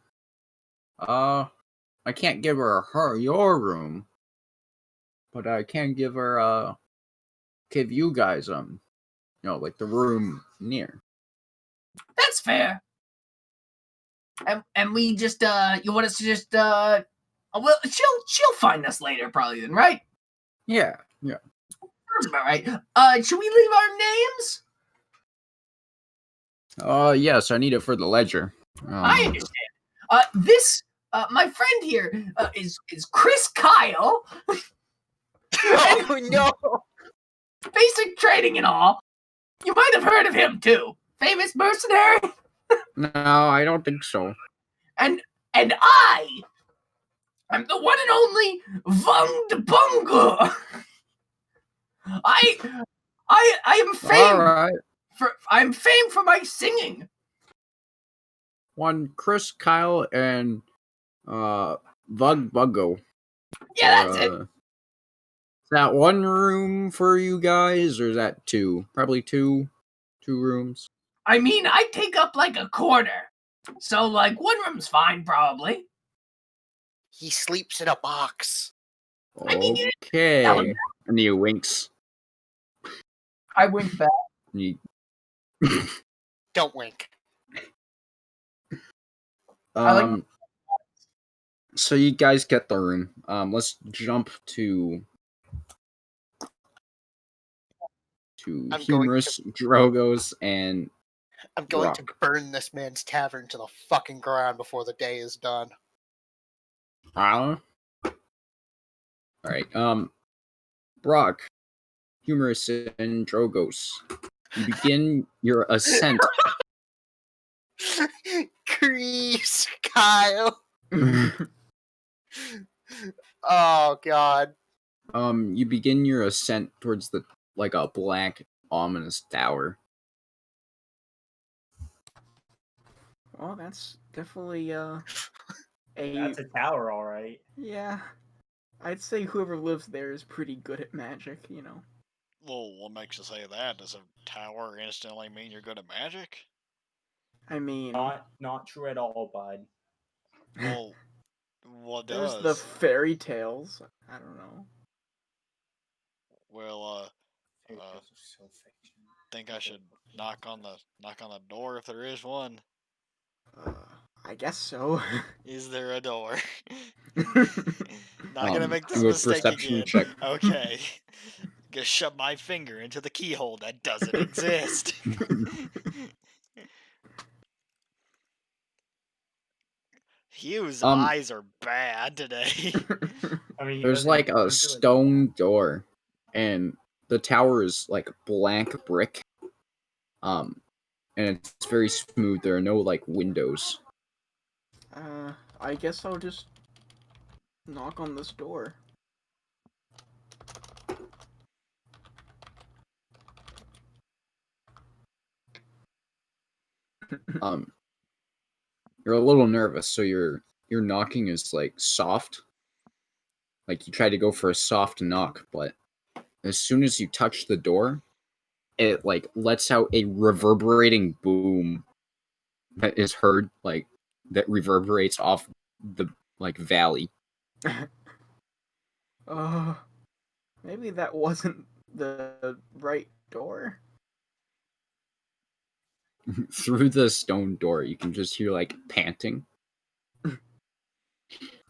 I can't give her your room, but I can give you guys the room near. That's fair. And we just you want us to just well, she'll find us later probably then, right? Yeah. That's about right. Should we leave our names? Yes, I need it for the ledger. I understand. This my friend here is Chris Kyle. Oh no! Basic training and all. You might have heard of him too. Famous mercenary. No, I don't think so. And I'm the one and only Vung de Bunga. I am famed. All right. I'm famed for my singing. One Chris, Kyle, and Vug Buggo. Yeah, that's it. Is that one room for you guys, or is that two? Probably two rooms. I mean, I take up like a corner, so like one room's fine, probably. He sleeps in a box. I mean, Okay. And he winks. I wink back. You... Don't wink. So you guys get the room. Let's jump to Humerus, Drogos, and I'm going Brok. to burn this man's tavern to the fucking ground before the day is done. All right. Brok, Humerus, and Drogos. You begin your ascent. Grease, Kyle. Oh god. You begin your ascent towards a black, ominous tower. Well, that's definitely That's a tower, all right. Yeah, I'd say whoever lives there is pretty good at magic. You know. Well, what makes you say that? Does a tower instantly mean you're good at magic? I mean, not true at all, bud. Well, what there's does? the fairy tales. I don't know. Well, Fairy tales are so fiction. Think I should knock on the door if there is one. I guess so. Is there a door? Not Not gonna make this do a mistake perception again. check. Okay. Gonna shove my finger into the keyhole that doesn't exist. Hugh's eyes are bad today. I mean, There's like a stone door, and the tower is like blank brick. And it's very smooth. There are no like windows. I guess I'll just knock on this door. You're a little nervous, so your knocking is like soft. Like you try to go for a soft knock, but as soon as you touch the door, it like lets out a reverberating boom that is heard, like that reverberates off the like valley. Maybe that wasn't the right door. Through the stone door, you can just hear like panting,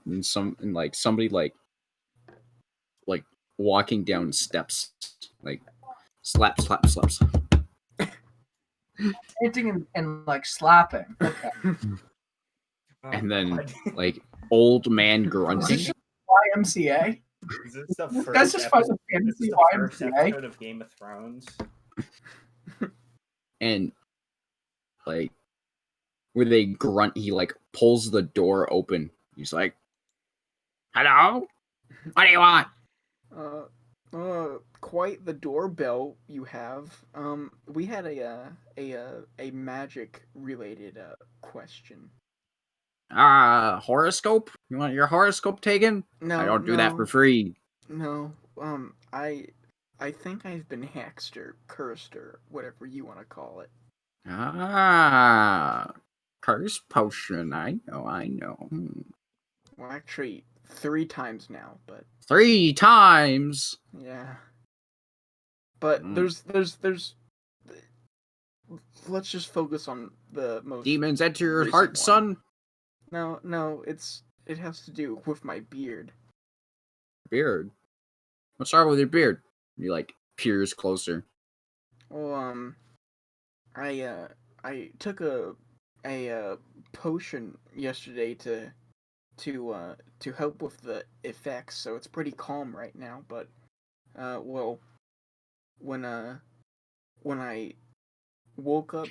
and somebody like walking down steps, like slap, slap, slaps. Panting and like slapping. Okay. And then like old man grunting. YMCA. Is this the This first guy's just episode, fighting fantasy first YMCA. episode of Game of Thrones? And like where they grunt, he like pulls the door open. He's like, "Hello? What do you want?" Quite the doorbell you have. We had a magic related question. Horoscope? You want your horoscope taken? No, I don't do that for free. No, I think I've been hexed or cursed or whatever you want to call it. Curse potion. I know. Well, actually, 3 times now, but 3 times. yeah. But there's. Let's just focus on the most. Demons enter your heart, son. No, it has to do with my beard. Beard. What's wrong with your beard? He like peers closer. Well, I took a potion yesterday to help with the effects, so it's pretty calm right now. But well, when I woke up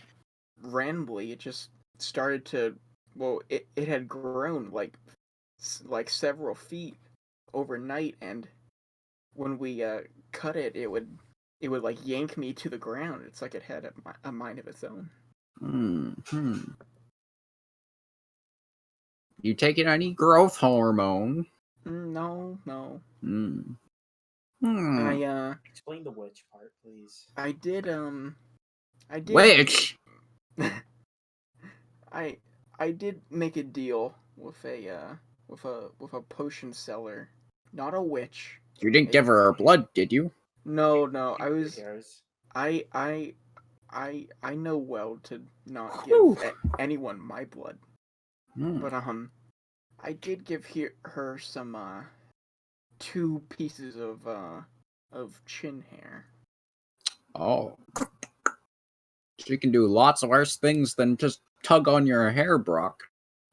randomly, it just started to. Well, it had grown like several feet overnight, and when we cut it, it would like yank me to the ground. It's like it had a mind of its own. You taking any growth hormone? No. Explain the witch part, please. I did Witch? I did make a deal with a potion seller, not a witch. You didn't give her her blood, did you? No, I know well to not give anyone my blood. But I did give her some 2 pieces of chin hair. Oh. She can do lots of worse things than just tug on your hair, Brok.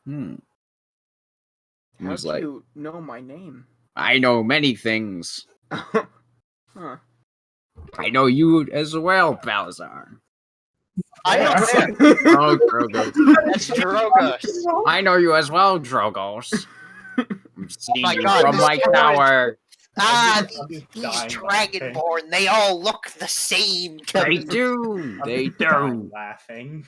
How do you know my name? I know many things. Huh. I know you as well, Balasar. I know him. Oh, Drogos. That's Drogos. I know you as well, Drogos. I've seen My you God, from this my tower. These Dragonborn, they all look the same. They do. They do. Laughing.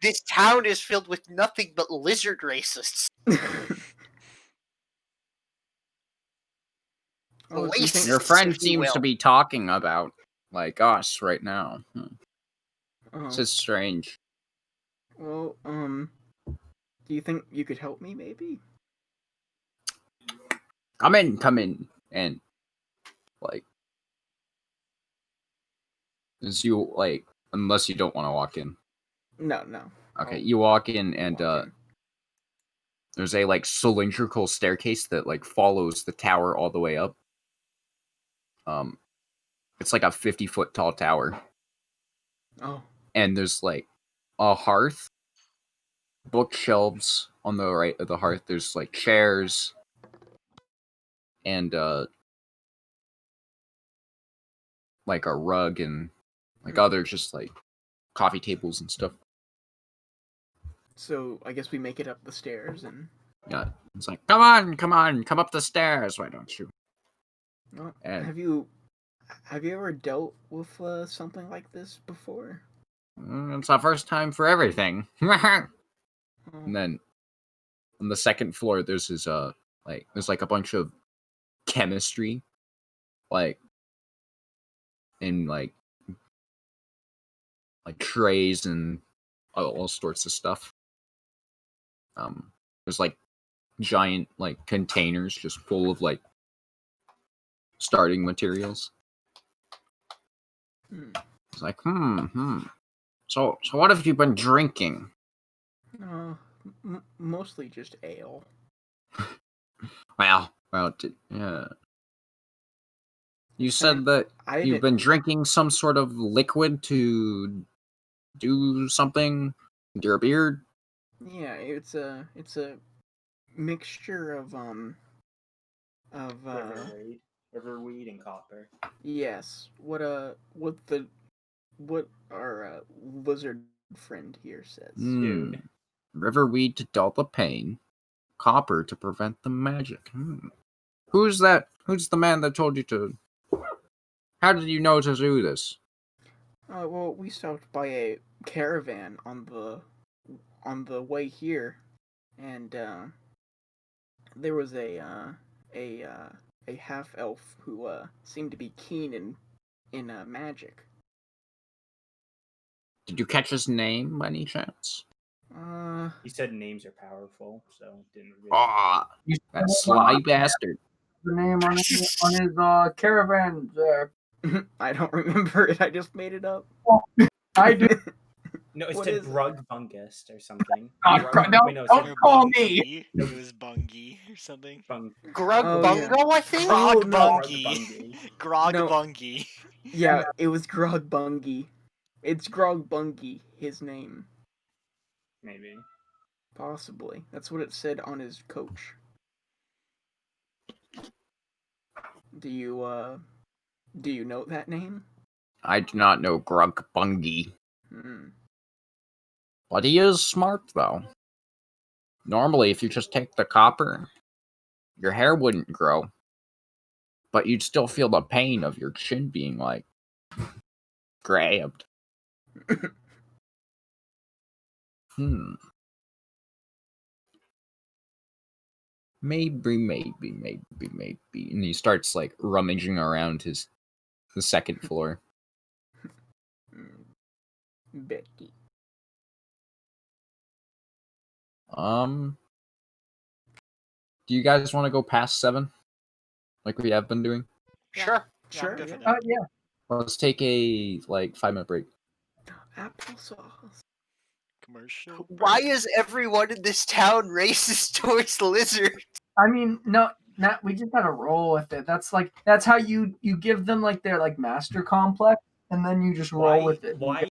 This town is filled with nothing but lizard racists. Your friend seems to be talking about, like, us right now. This is strange. Well, do you think you could help me, maybe? Come in, and, like, as you, like, unless you don't want to walk in. No. Okay, you walk in, and, there's a, like, cylindrical staircase that, like, follows the tower all the way up. It's like a 50-foot tall tower. Oh. And there's, like, a hearth, bookshelves on the right of the hearth. There's, like, chairs, and, like, a rug, and, like, other just, like, coffee tables and stuff. So, I guess we make it up the stairs, and... Yeah, it's like, come on, come up the stairs, why don't you? Well, And have you ever dealt with something like this before? it's the first time for everything. Oh. And then on the second floor, there's this there's like a bunch of chemistry, like in like trays and all sorts of stuff. There's like giant like containers just full of like starting materials. It's like, So what have you been drinking? Mostly just ale. Well, yeah. You said that you've been drinking some sort of liquid to do something with your beard? Yeah, it's a mixture of riverweed and copper. Yes. What our lizard friend here says. Dude. Riverweed to dull the pain, copper to prevent the magic. Who's that? Who's the man that told you to? How did you know to do this? Well, we stopped by a caravan on the way here, and there was a half elf who seemed to be keen in magic. Did you catch his name by any chance? He said names are powerful, so didn't really. That sly bastard. The name on his caravan there. I don't remember it. I just made it up. I do. No, it said Brugbungist or something. Don't call me. It was Bungie or something. Grugbungo, I think? Grogbungy. Grogbungy. Yeah, it was Grogbungy. It's Grogbungy, his name. Maybe. Possibly. That's what it said on his coach. Do you know that name? I do not know Grugbungy. But he is smart, though. Normally, if you just take the copper, your hair wouldn't grow. But you'd still feel the pain of your chin being, like, grabbed. Maybe. And he starts like rummaging around the second floor. Betty. Do you guys want to go past 7? Like we have been doing? Sure. Yeah, I'm good Sure, for yeah. that. Yeah. Let's take a 5-minute break. Applesauce. Commercial. Why break. is everyone in this town racist towards lizards? I mean, no, not we just gotta roll with it. That's how you give them like their like master complex, and then you just roll with it. Why